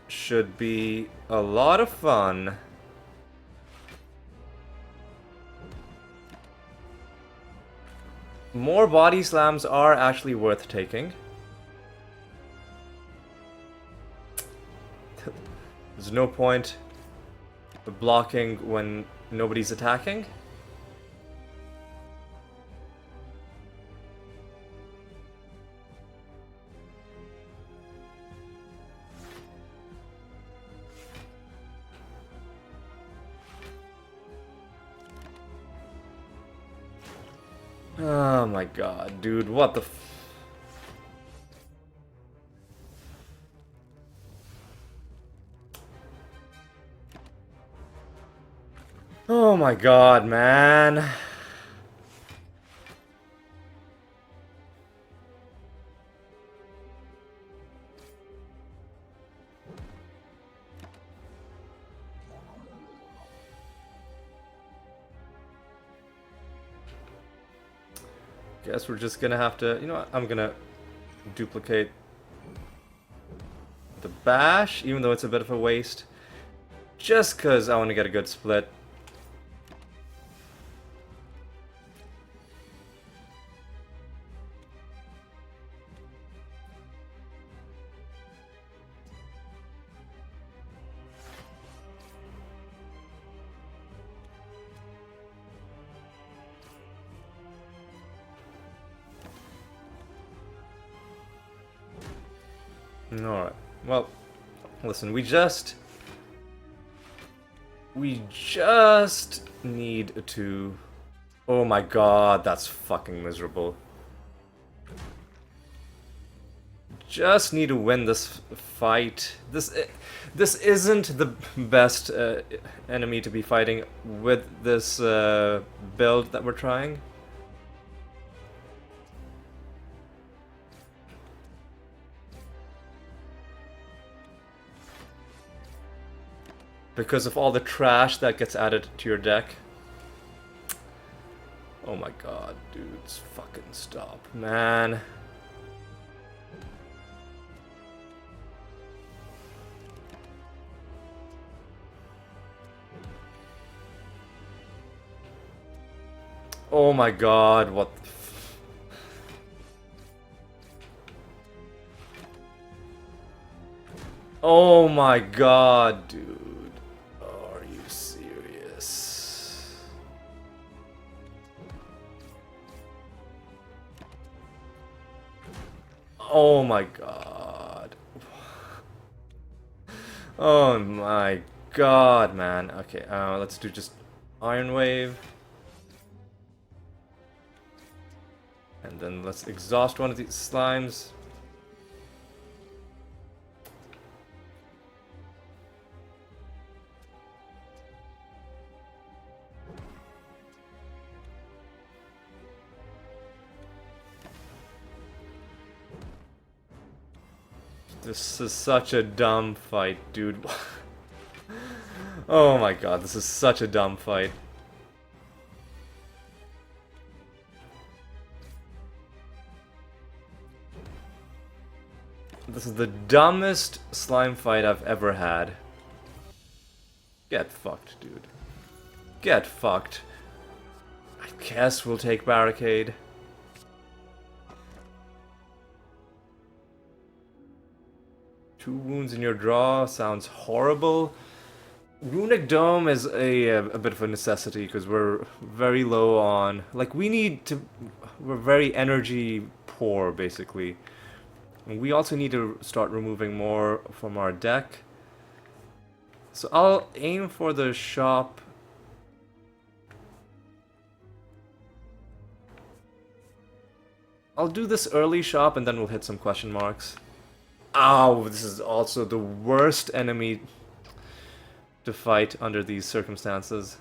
should be a lot of fun. More body slams are actually worth taking. There's no point blocking when nobody's attacking. Oh my god, dude, what the f... Oh my god, man. Guess we're just gonna have to, you know what, I'm gonna duplicate the bash, even though it's a bit of a waste, just because I want to get a good split. Alright, well, listen, we just need to... Oh my god, that's fucking miserable. Just need to win this fight. This isn't the best enemy to be fighting with this build that we're trying. Because of all the trash that gets added to your deck. Oh my god, dudes, fucking stop, man. Oh my god, what the f... Oh my god, dude. Are you serious? Oh my god. Oh my god, man. Okay, let's do just Iron Wave. And then let's exhaust one of these slimes. This is such a dumb fight, dude. Oh my god, this is such a dumb fight. This is the dumbest slime fight I've ever had. Get fucked, dude. Get fucked. I guess we'll take Barricade. Two wounds in your draw sounds horrible. Runic Dome is a bit of a necessity because we're very low on... Like, we need to... We're very energy poor, basically. And we also need to start removing more from our deck. So I'll aim for the shop. I'll do this early shop and then we'll hit some question marks. Ow, this is also the worst enemy to fight under these circumstances.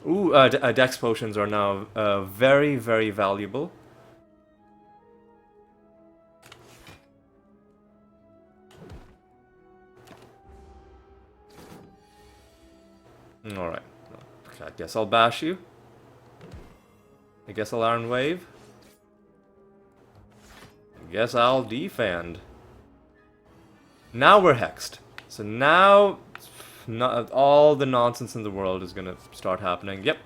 Ooh, dex potions are now very, very valuable. Alright. Okay, I guess I'll bash you. I guess I'll Iron Wave. I guess I'll defend. Now we're hexed. So now... all the nonsense in the world is gonna start happening. Yep.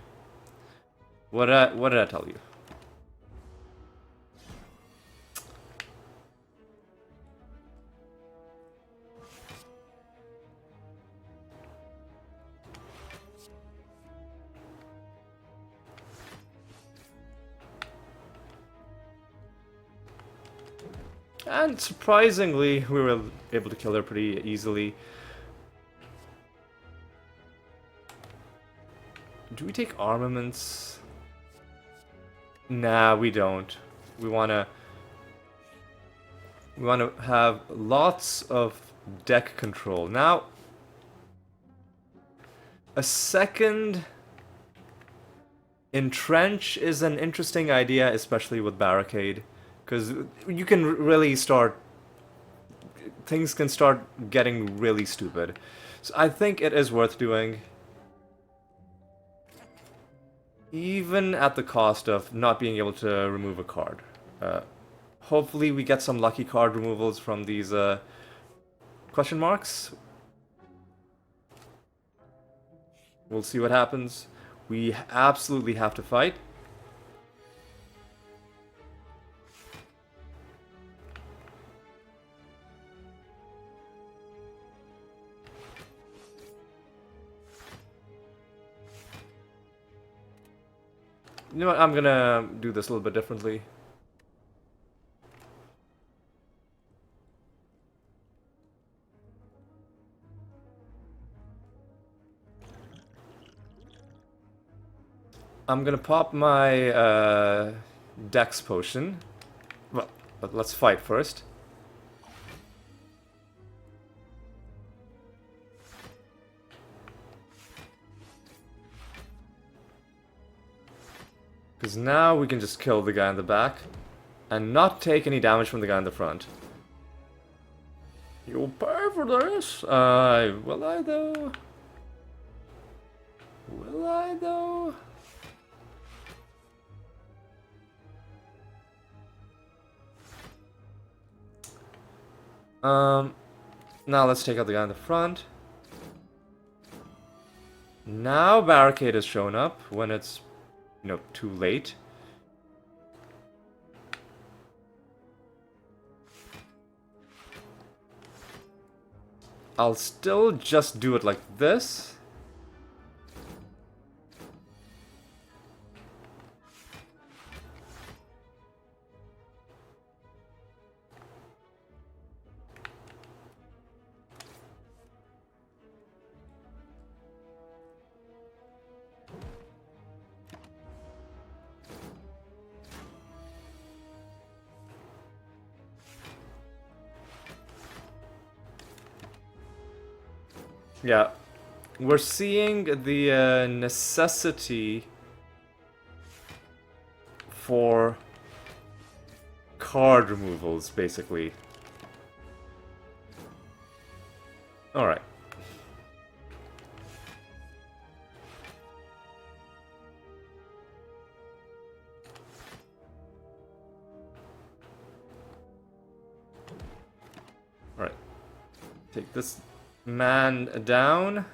What did I tell you? And surprisingly, we were able to kill her pretty easily. Do we take armaments? Nah, we don't. We wanna have lots of deck control. Now, a second entrench is an interesting idea, especially with Barricade, because you can really start... Things can start getting really stupid. So I think it is worth doing. Even at the cost of not being able to remove a card. Hopefully we get some lucky card removals from these question marks. We'll see what happens. We absolutely have to fight. You know what, I'm gonna do this a little bit differently. I'm gonna pop my Dex potion. Well, but let's fight first. Because now we can just kill the guy in the back and not take any damage from the guy in the front. You'll pay for this? Will I though? Will I though? Now let's take out the guy in the front. Now Barricade has shown up when it's, you know, too late. I'll still just do it like this. Yeah, we're seeing the necessity for card removals, basically. Alright. Alright. Take this man down.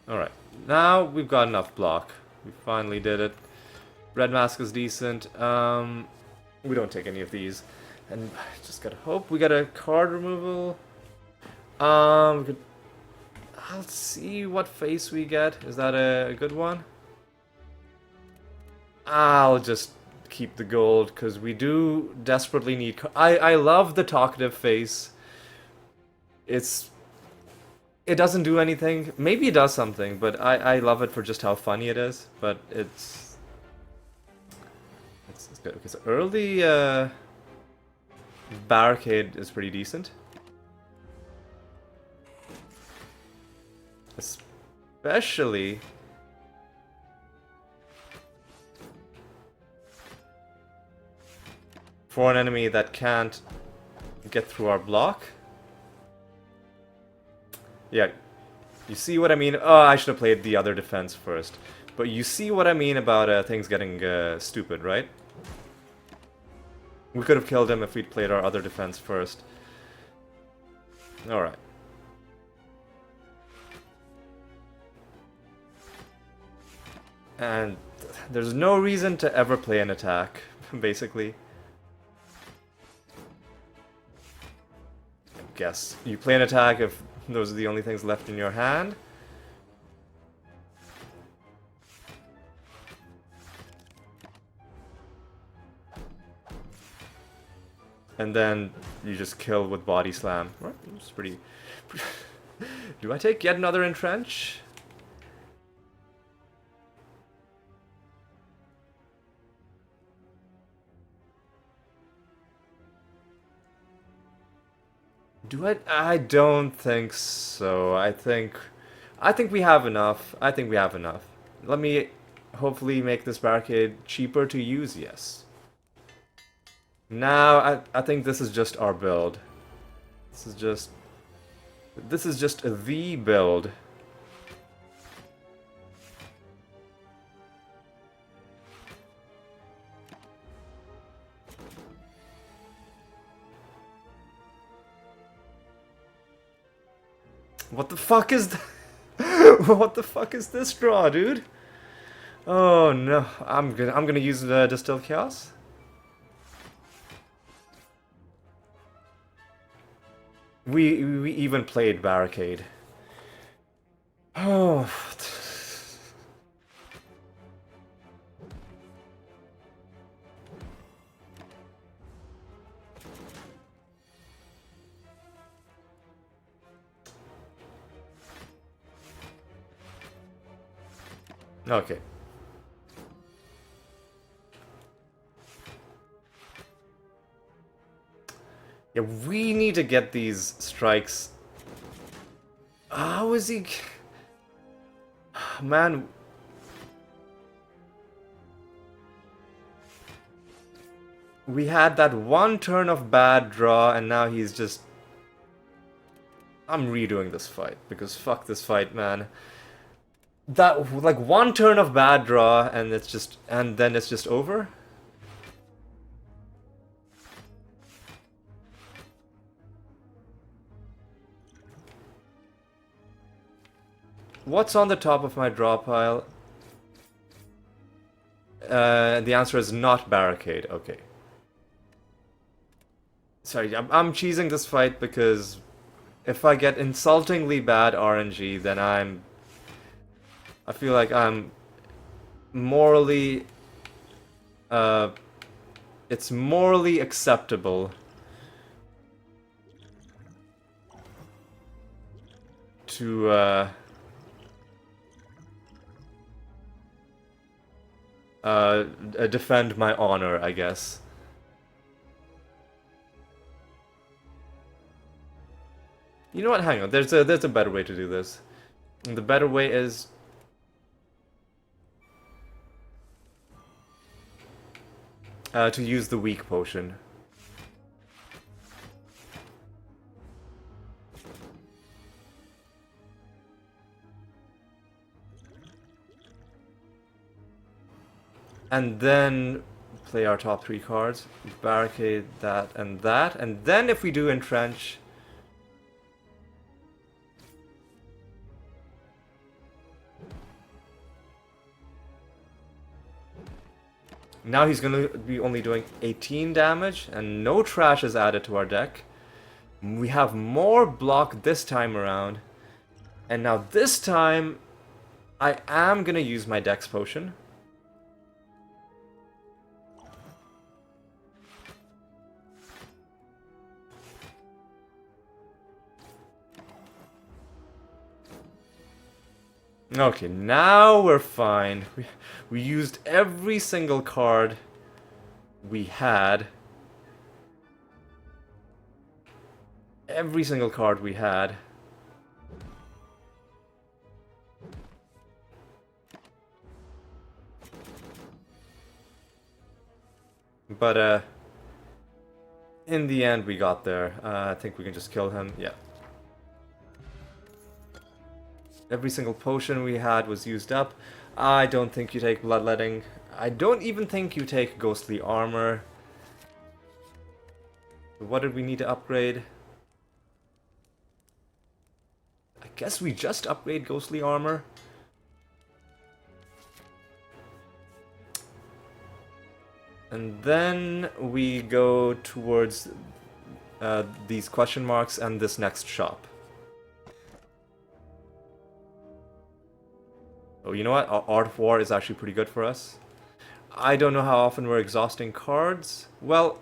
Alright. Now we've got enough block. We finally did it. Red mask is decent. We don't take any of these. And just gotta hope we get a card removal. We could... I'll see what face we get. Is that a good one? I'll just keep the gold, because we do desperately need... I love the talkative face. It doesn't do anything. Maybe it does something, but I love it for just how funny it is. But it's good. Okay, so early barricade is pretty decent. Especially for an enemy that can't get through our block. Yeah, you see what I mean? Oh, I should have played the other defense first. But you see what I mean about things getting stupid, right? We could have killed him if we'd played our other defense first. Alright. And there's no reason to ever play an attack, basically. I guess you play an attack if those are the only things left in your hand. And then you just kill with body slam. Right? It's pretty... Do I take yet another entrench? Do I? I don't think so. I think we have enough. I think we have enough. Let me hopefully make this barricade cheaper to use. Yes. Now I think this is just our build. This is just the build. What the fuck is what the fuck is this draw, dude? Oh no, I'm gonna use Distilled Chaos. We even played Barricade. Oh. Okay. Yeah, we need to get these strikes. How is he... Man... We had that one turn of bad draw, and now he's just... I'm redoing this fight, because fuck this fight, man. That, like, one turn of bad draw, and it's just... And then it's just over? What's on the top of my draw pile? The answer is not Barricade. Okay. Sorry, I'm cheesing this fight because if I get insultingly bad RNG, then I feel like I'm morally... it's morally acceptable to defend my honor, I guess. You know what? Hang on. There's a better way to do this. And the better way is to use the weak potion. And then play our top 3 cards, barricade that, and then if we do entrench, now he's going to be only doing 18 damage, and no trash is added to our deck. We have more block this time around, and now this time, I am going to use my Dex Potion. Okay, now we're fine. We used every single card we had. Every single card we had. But, in the end we got there. I think we can just kill him, yeah. Every single potion we had was used up. I don't think you take Bloodletting. I don't even think you take Ghostly Armor. What did we need to upgrade? I guess we just upgrade Ghostly Armor. And then we go towards these question marks and this next shop. Oh, you know what? Art of War is actually pretty good for us. I don't know how often we're exhausting cards. Well,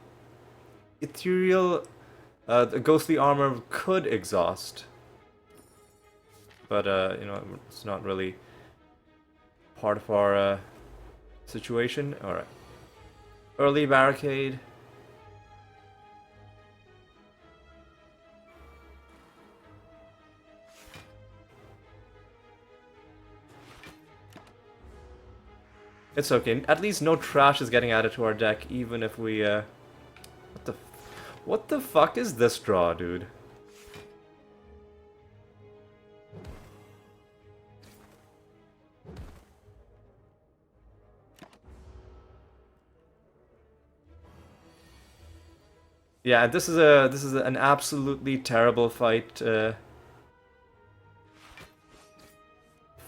Ethereal, the Ghostly Armor could exhaust. But, you know, it's not really part of our situation. Alright. Early Barricade. It's okay. At least no trash is getting added to our deck, even if we, What the fuck is this draw, dude? Yeah, this is an absolutely terrible fight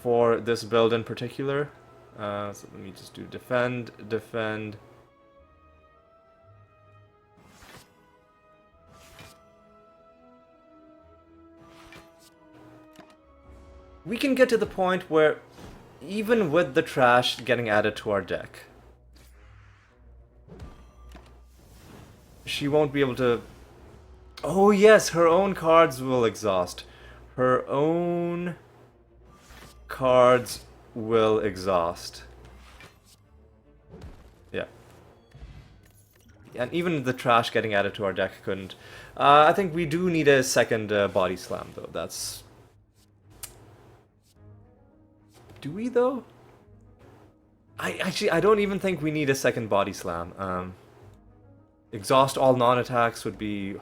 for this build in particular. So let me just do defend, defend. We can get to the point where, even with the trash getting added to our deck, she won't be able to... Oh yes, her own cards will exhaust. Her own cards will exhaust. Yeah. And even the trash getting added to our deck couldn't. I think we do need a second body slam, though. That's... Do we, though? I don't even think we need a second body slam. Exhaust all non-attacks would be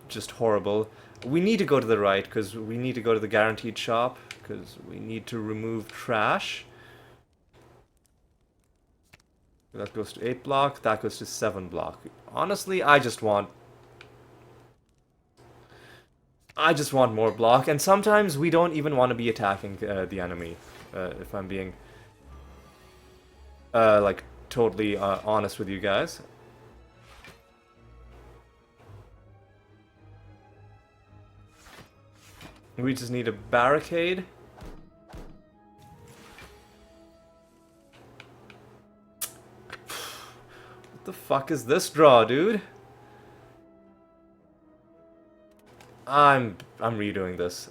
just horrible. We need to go to the right, because we need to go to the guaranteed shop, because we need to remove trash. That goes to 8 block, that goes to 7 block. Honestly, I just want more block, and sometimes we don't even want to be attacking the enemy, if I'm being, like, totally honest with you guys. We just need a barricade. What the fuck is this draw, dude? I'm redoing this.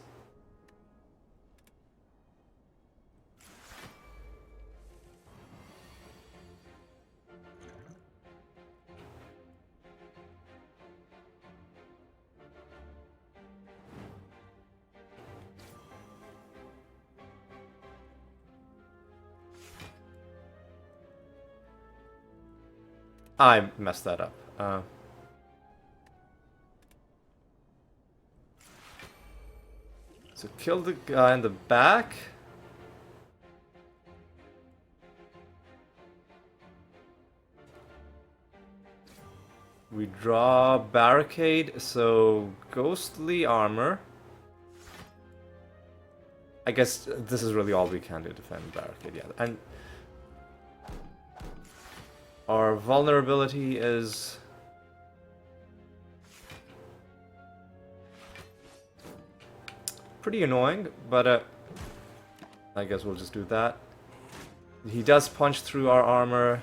I messed that up. So kill the guy in the back. We draw barricade, so ghostly armor. I guess this is really all we can do, defend barricade, yeah. And our vulnerability is pretty annoying, but I guess we'll just do that. He does punch through our armor.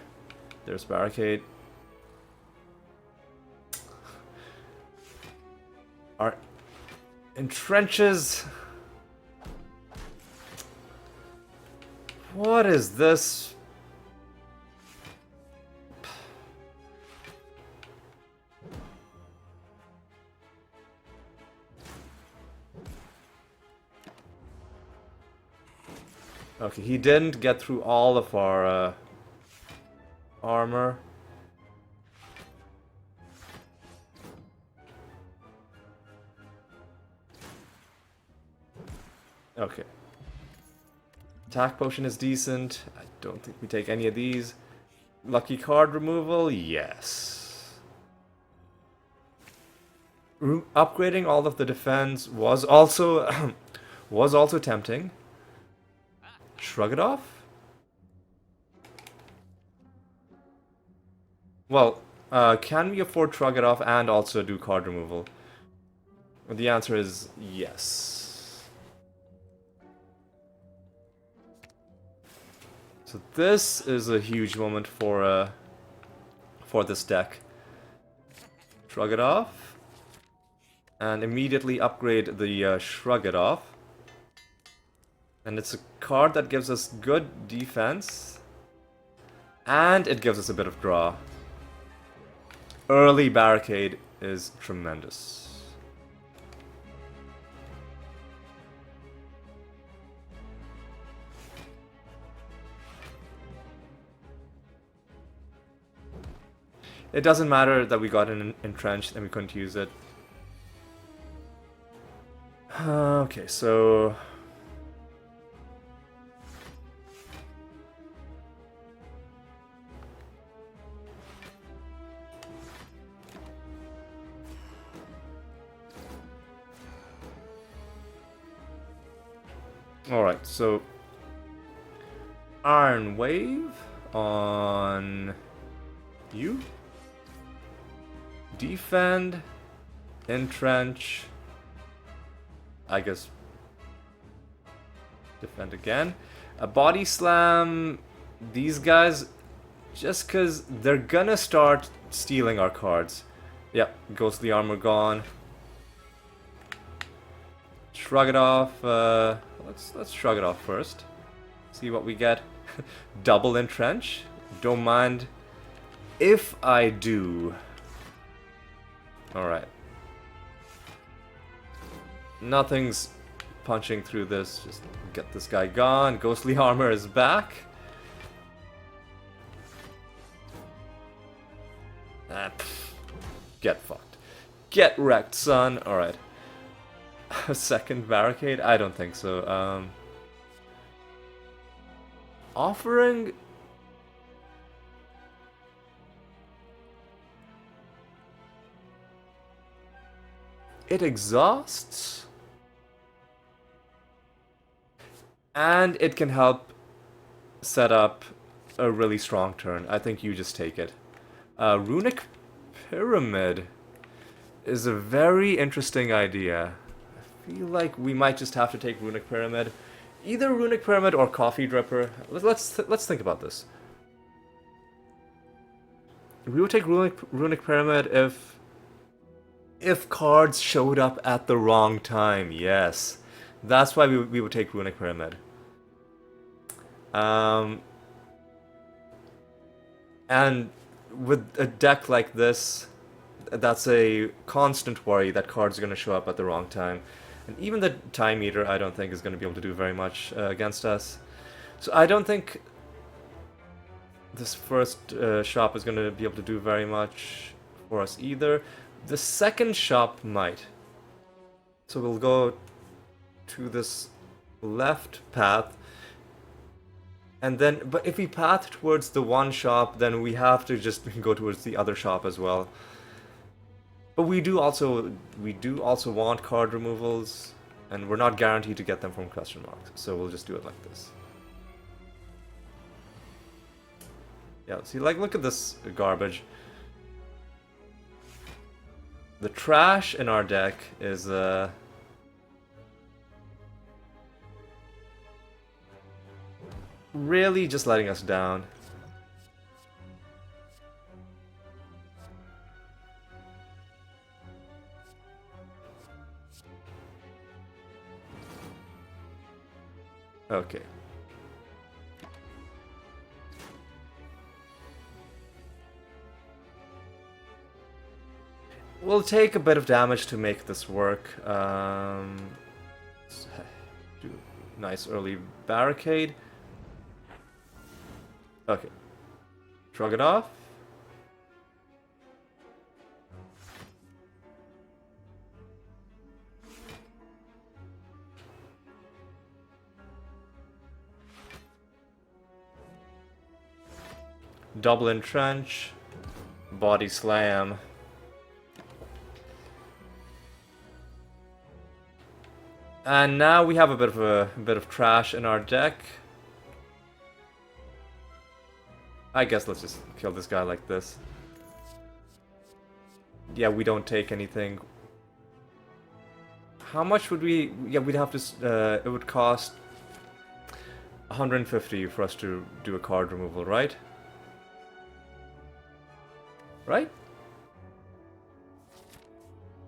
There's barricade. Our entrenches. What is this? Okay, he didn't get through all of our armor. Okay. Attack potion is decent. I don't think we take any of these. Lucky card removal? Yes. Upgrading all of the defense was also was also tempting. Shrug it off? Well, can we afford shrug it off and also do card removal? The answer is yes. So this is a huge moment for this deck. Shrug it off, and immediately upgrade the Shrug it off. And it's a card that gives us good defense, and it gives us a bit of draw. Early barricade is tremendous. It doesn't matter that we got an entrenched and we couldn't use it. Okay, so... Alright, so... Iron Wave on... you? Defend, entrench, I guess defend again. A body slam, these guys, just because they're gonna start stealing our cards. Yep, ghostly armor gone. Shrug it off, let's shrug it off first. See what we get. Double entrench, don't mind if I do. Alright. Nothing's punching through this. Just get this guy gone. Ghostly armor is back. Get fucked. Get wrecked, son. Alright. A second barricade? I don't think so. Offering... It exhausts, and it can help set up a really strong turn. I think you just take it. Runic Pyramid is a very interesting idea. I feel like we might just have to take Runic Pyramid. Either Runic Pyramid or Coffee Dripper. Let's think about this. We would take Runic Pyramid if cards showed up at the wrong time, yes. That's why we would take Runic Pyramid. And with a deck like this, that's a constant worry that cards are going to show up at the wrong time. And even the Time Eater, I don't think, is going to be able to do very much against us. So I don't think this first shop is going to be able to do very much for us either. The second shop might. So we'll go to this left path. And then, but if we path towards the one shop, then we have to just go towards the other shop as well. But we do also want card removals, and we're not guaranteed to get them from question marks. So we'll just do it like this. Yeah, see, like, look at this garbage. The trash in our deck is, really just letting us down. Okay. We'll take a bit of damage to make this work. Do nice early barricade. Okay. Shrug it off. Double entrench. Body slam. And now we have a bit of trash in our deck. I guess let's just kill this guy like this. Yeah, we don't take anything. How much would we... Yeah, we'd have to... it would cost 150 for us to do a card removal, right? Right?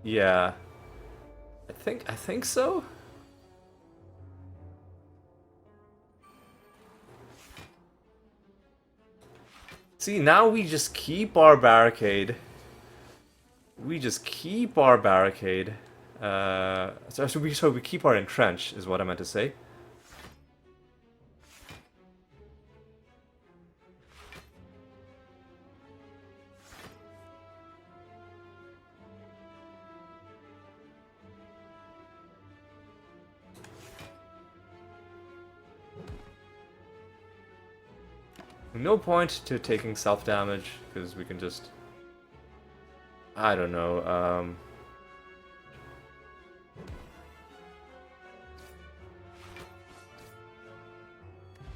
Yeah. I think so? See, now we just keep our barricade. We just keep our barricade. So we keep our entrench, is what I meant to say. No point to taking self-damage, because we can just... I don't know,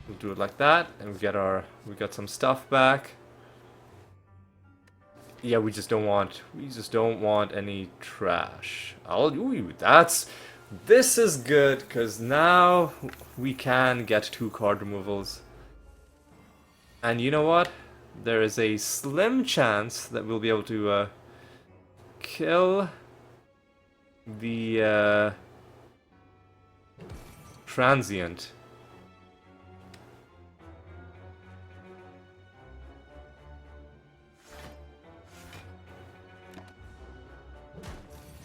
we'll do it like that, and we got some stuff back. Yeah, we just don't want any trash. Ooh, this is good, because now we can get 2 card removals. And you know what? There is a slim chance that we'll be able to kill the transient.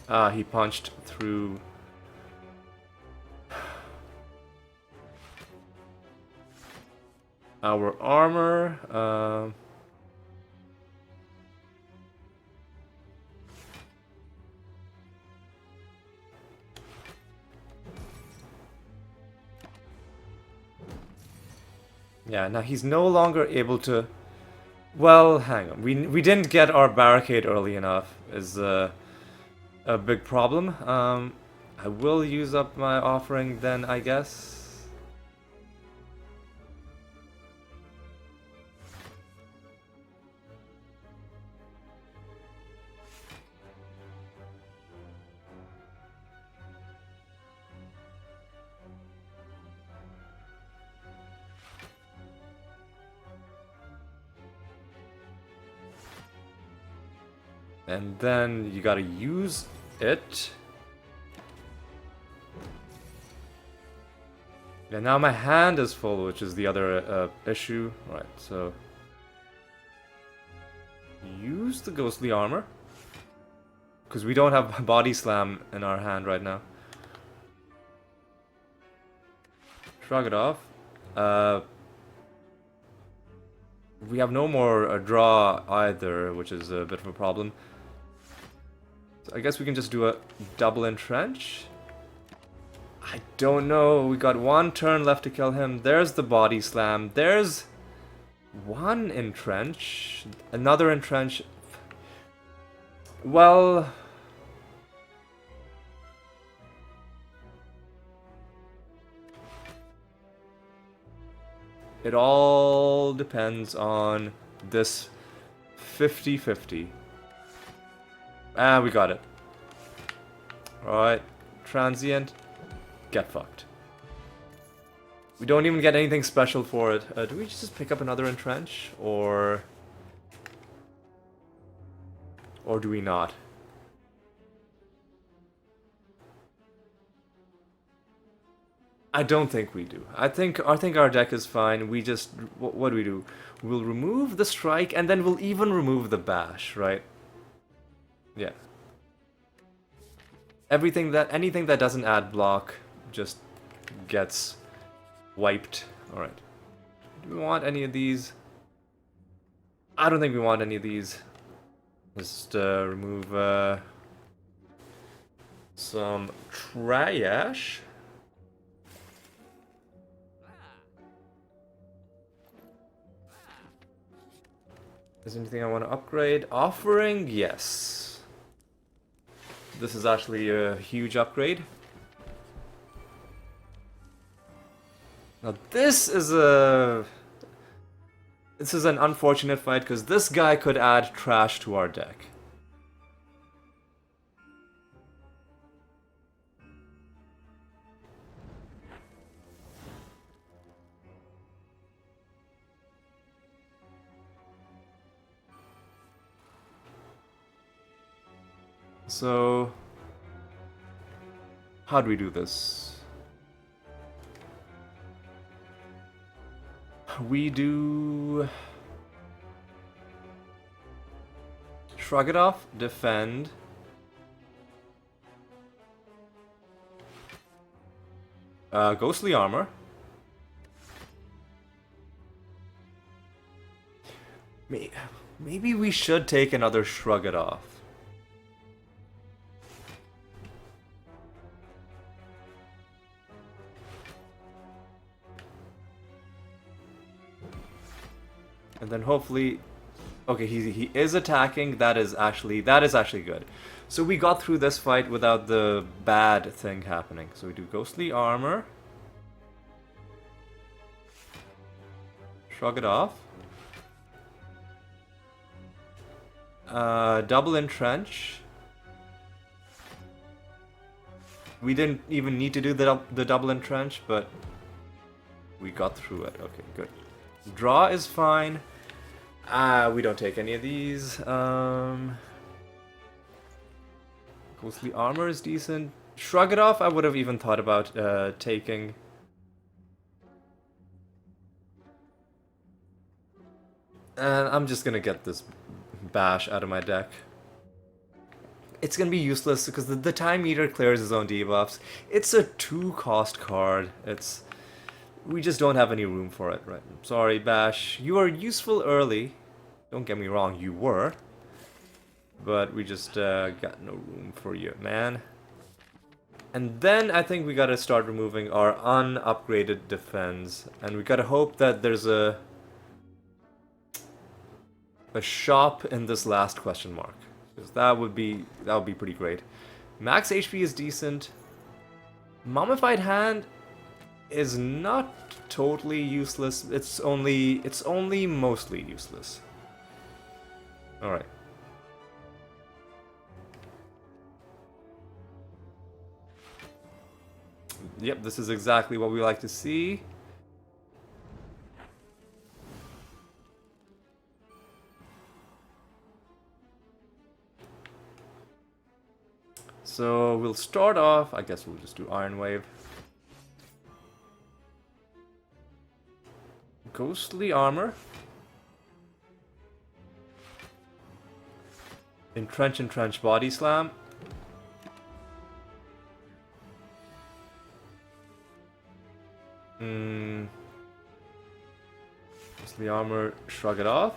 Ah, he punched through. Our armor, yeah, now he's no longer able to... Well, hang on. We didn't get our barricade early enough, is a big problem. I will use up my offering then, I guess. And then you gotta use it. Yeah, now my hand is full, which is the other issue. Right, so... Use the ghostly armor. Because we don't have body slam in our hand right now. Shrug it off. We have no more draw either, which is a bit of a problem. So I guess we can just do a double entrench. I don't know. We got one turn left to kill him. There's the body slam. There's one entrench. Another entrench. Well... It all depends on this 50-50. Ah, we got it. Alright. Transient. Get fucked. We don't even get anything special for it. Do we just pick up another entrench? Or do we not? I don't think we do. I think our deck is fine. We just what do we do? We'll remove the strike and then we'll even remove the bash, right? Yeah. Anything that doesn't add block just gets wiped. All right. Do we want any of these? I don't think we want any of these. Just remove some trash. Is there anything I want to upgrade? Offering? Yes. This is actually a huge upgrade. Now this is an unfortunate fight because this guy could add trash to our deck. So, how do we do this? We do... Shrug it off, defend. Ghostly armor. Maybe we should take another shrug it off. And then hopefully, okay, he is attacking. That is actually good. So we got through this fight without the bad thing happening. So we do ghostly armor, shrug it off, double entrench. We didn't even need to do the double entrench, but we got through it. Okay, good. Draw is fine. We don't take any of these. Ghostly armor is decent. Shrug it off, I would have even thought about taking. And I'm just gonna get this bash out of my deck. It's gonna be useless because the Time Eater clears his own debuffs. It's a 2-cost card. We just don't have any room for it, right? Sorry, Bash. You are useful early. Don't get me wrong, you were. But we just got no room for you, man. And then I think we gotta start removing our unupgraded defense. And we gotta hope that there's a shop in this last question mark. Because that would be pretty great. Max HP is decent. Mummified Hand is not totally useless. It's only mostly useless. All right. Yep, this is exactly what we like to see. So we'll start off, I guess we'll just do Iron Wave. Ghostly armor. Entrench, body slam. The armor, shrug it off.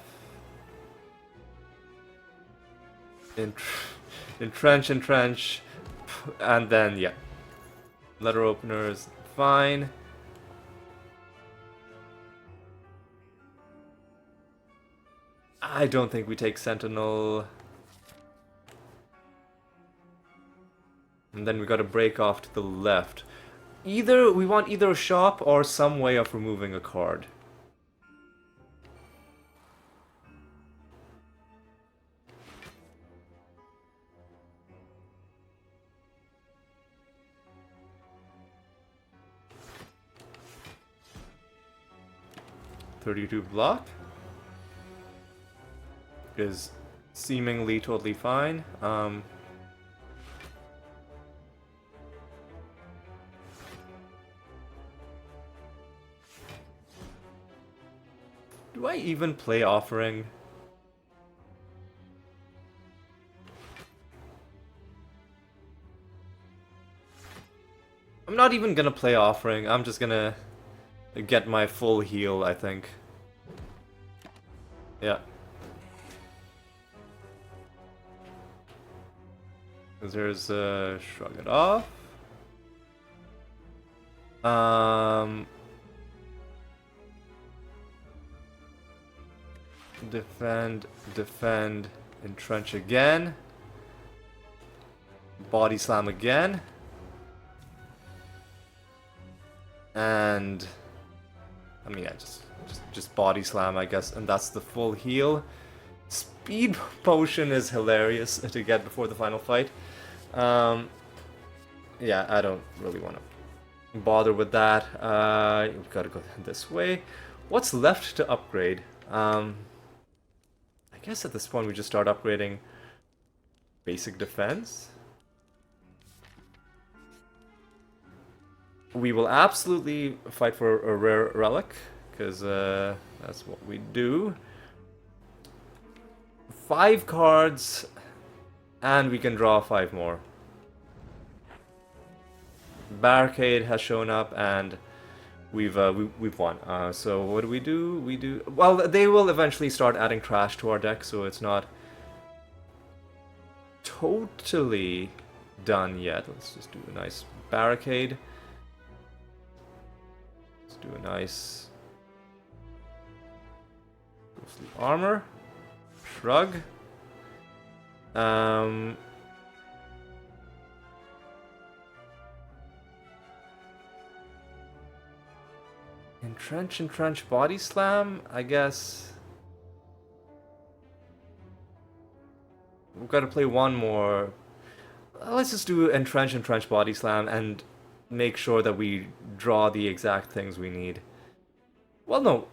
Entrench, entrench. And then, yeah. Letter openers, fine. I don't think we take Sentinel. And then we gotta break off to the left. We want either a shop or some way of removing a card. .32 block is seemingly totally fine. Do I even play Offering? I'm not even gonna play Offering, I'm just gonna get my full heal, I think. Yeah. There's shrug it off. Defend, defend, entrench again. Body slam again. And I mean, yeah, just body slam, I guess, and that's the full heal. Speed potion is hilarious to get before the final fight. Yeah, I don't really want to bother with that. We've got to go this way. What's left to upgrade? I guess at this point we just start upgrading basic defense. We will absolutely fight for a rare relic, because that's what we do. 5 cards, and we can draw 5 more. Barricade has shown up, and we've won. So what do? We do well. They will eventually start adding trash to our deck, so it's not totally done yet. Let's just do a nice barricade. Let's do a nice ghostly armor. Shrug. Entrench, body slam, I guess. We've got to play one more. Let's just do entrench, body slam, and make sure that we draw the exact things we need. Well, no,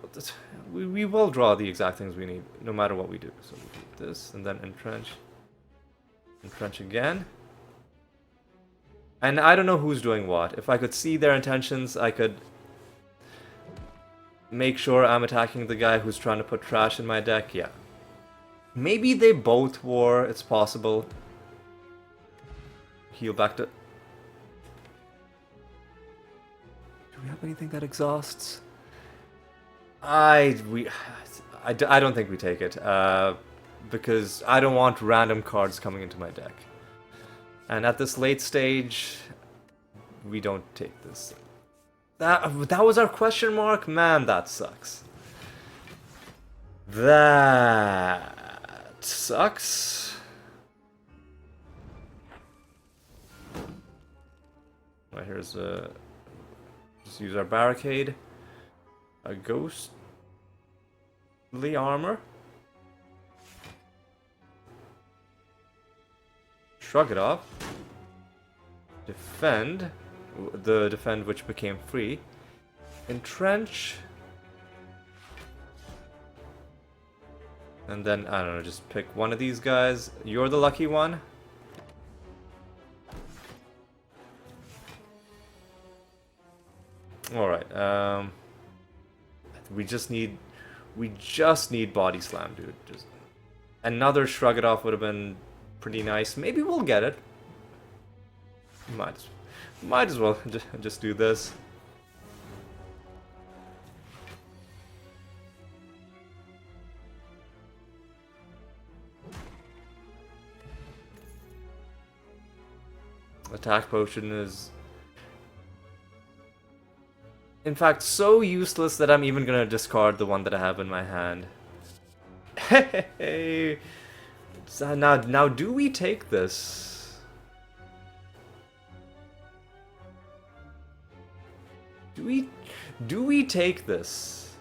we will draw the exact things we need, no matter what we do. So we do this, and then entrench again. And I don't know who's doing what. If I could see their intentions, I could make sure I'm attacking the guy who's trying to put trash in my deck. Yeah. Maybe they both were, it's possible. Heal back to... Do we have anything that exhausts? I don't think we take it, because I don't want random cards coming into my deck. And at this late stage, we don't take this. That was our question mark? Man, that sucks. That sucks. Right, here's a... Just use our barricade. A ghostly armor. Shrug it off. Defend. The defend which became free. Entrench. And then, I don't know, just pick one of these guys. You're the lucky one. Alright, we just need body slam, dude. Just another shrug it off would have been pretty nice. Maybe we'll get it. Might as well just do this. Attack potion is, in fact, so useless that I'm even gonna discard the one that I have in my hand. Hey, so now do we take this? Do we take this?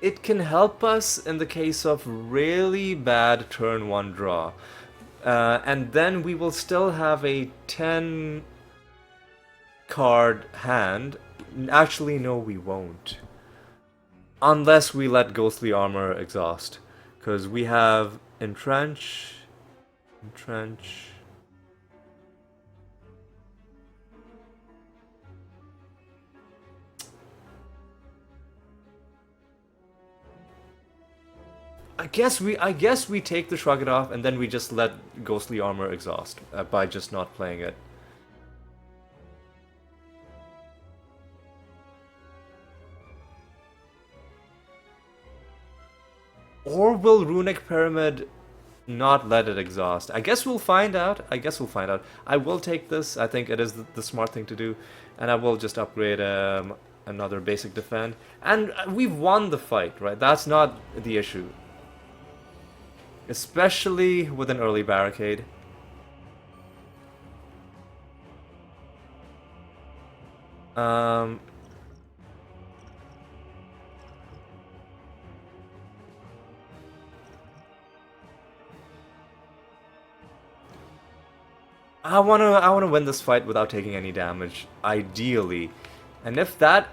It can help us in the case of really bad turn 1 draw. And then we will still have a 10 card hand. Actually, no, we won't. Unless we let Ghostly Armor exhaust. Because we have Entrench. I guess we take the Shrug It Off and then we just let Ghostly Armor exhaust by just not playing it. Or will Runic Pyramid not let it exhaust? I guess we'll find out. I will take this. I think it is the smart thing to do. And I will just upgrade another basic defend. And we've won the fight, right? That's not the issue. Especially with an early barricade. I wanna win this fight without taking any damage, ideally. And if that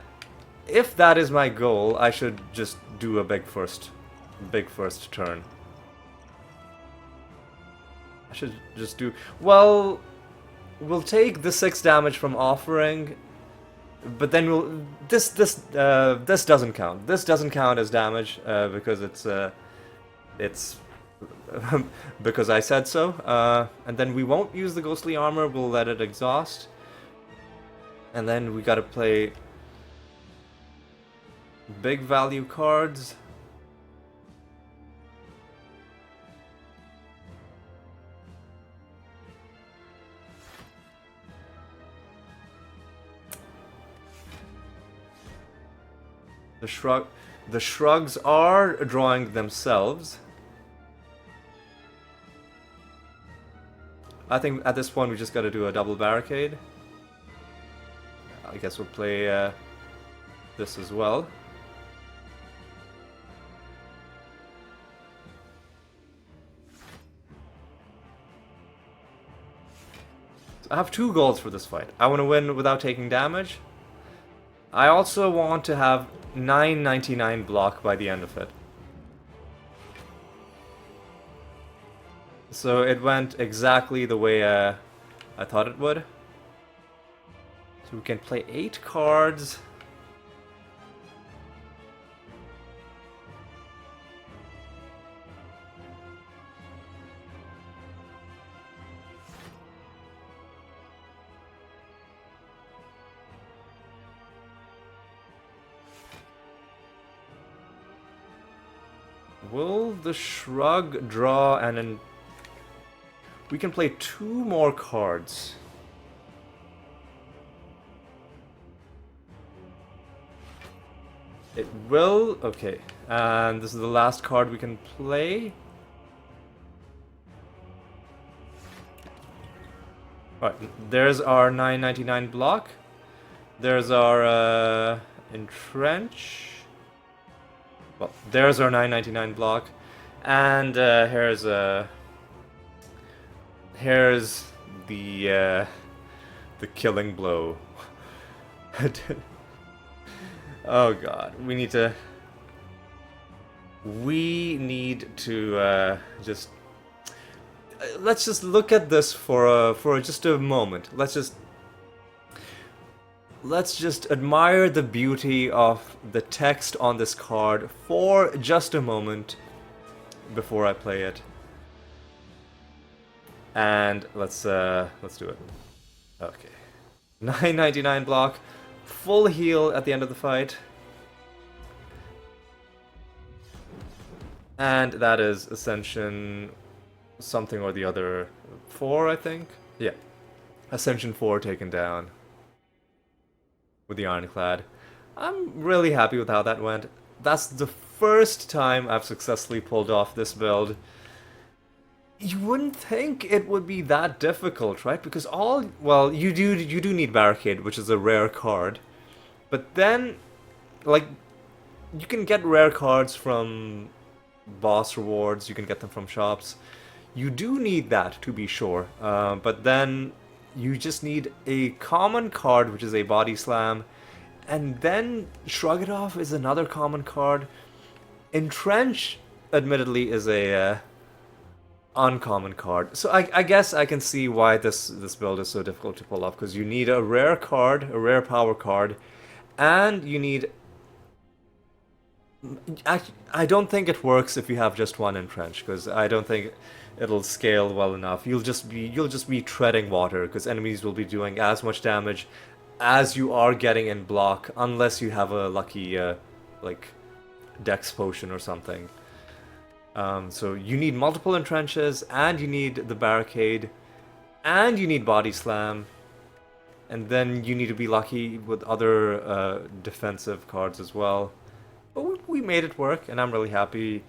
is my goal, I should just do a big first turn. I should just do, well, we'll take the 6 damage from offering, but then we'll this doesn't count. This doesn't count as damage because it's because I said so. And then we won't use the Ghostly Armor. We'll let it exhaust, and then we gotta play big value cards. The shrugs are drawing themselves. I think at this point we just gotta do a double barricade. I guess we'll play this as well. So I have 2 goals for this fight. I want to win without taking damage. I also want to have 999 block by the end of it. So it went exactly the way I thought it would. So we can play 8 cards. Will the Shrug draw and then we can play 2 more cards. It will, okay, and this is the last card we can play. Alright, there's our 999 block. There's our Entrench. Well, there's our 999 block. And here's the killing blow. Oh god, we need to just let's just look at this for just a moment. Let's just admire the beauty of the text on this card for just a moment before I play it. And let's do it. Okay. 999 block, full heal at the end of the fight. And that is Ascension something or the other. 4, I think? Yeah. Ascension 4 taken down with the Ironclad. I'm really happy with how that went. That's the first time I've successfully pulled off this build. You wouldn't think it would be that difficult, right? Because well, you do need Barricade, which is a rare card. But then, like, you can get rare cards from boss rewards, you can get them from shops. You do need that, to be sure. But then you just need a common card, which is a Body Slam, and then Shrug It Off is another common card. Entrench, admittedly, is a uncommon card. So I guess I can see why this build is so difficult to pull off, because you need a rare card, a rare power card, and you need... I don't think it works if you have just one Entrench, because I don't think it'll scale well enough. You'll just be treading water, because enemies will be doing as much damage as you are getting in block, unless you have a lucky like Dex potion or something. So you need multiple entrenches, and you need the Barricade, and you need Body Slam, and then you need to be lucky with other defensive cards as well. But we made it work, and I'm really happy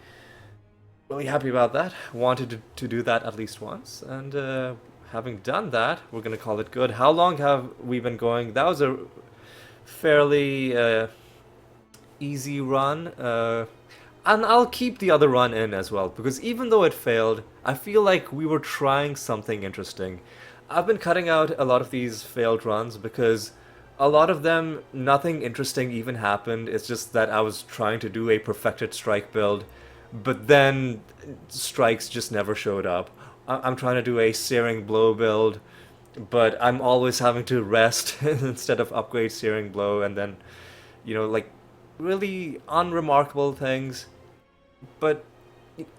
about that. Wanted to do that at least once, and having done that, we're gonna call it good. How long have we been going? That was a fairly easy run. And I'll keep the other run in as well, because even though it failed, I feel like we were trying something interesting. I've been cutting out a lot of these failed runs because a lot of them, nothing interesting even happened. It's just that I was trying to do a perfected strike build, but then strikes just never showed up. I'm trying to do a Searing Blow build, but I'm always having to rest instead of upgrade Searing Blow, and then, like, really unremarkable things. But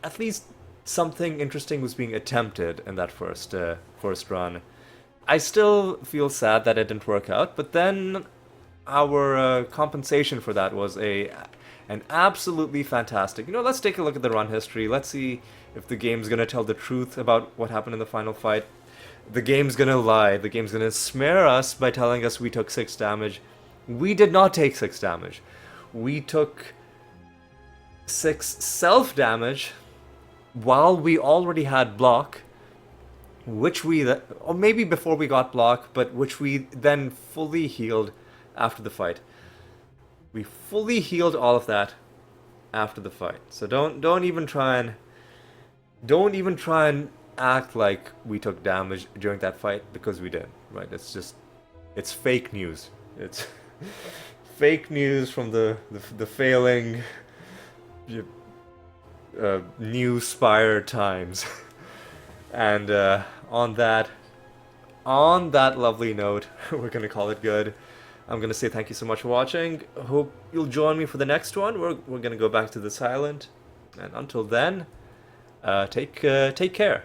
at least something interesting was being attempted in that first run. I still feel sad that it didn't work out, but then our compensation for that was an absolutely fantastic. Let's take a look at the run history. Let's see if the game's gonna tell the truth about what happened in the final fight. The game's gonna lie. The game's gonna smear us by telling us we took 6 damage. We did not take 6 damage. We took 6 self-damage while we already had block, which or maybe before we got block, but which we then fully healed after the fight. We fully healed all of that after the fight. So don't even try and act like we took damage during that fight, because we did, right? It's fake news. It's fake news from the failing New Spire times. And on that lovely note, we're gonna call it good. I'm gonna say thank you so much for watching. Hope you'll join me for the next one. We're gonna go back to this island, and until then, take care.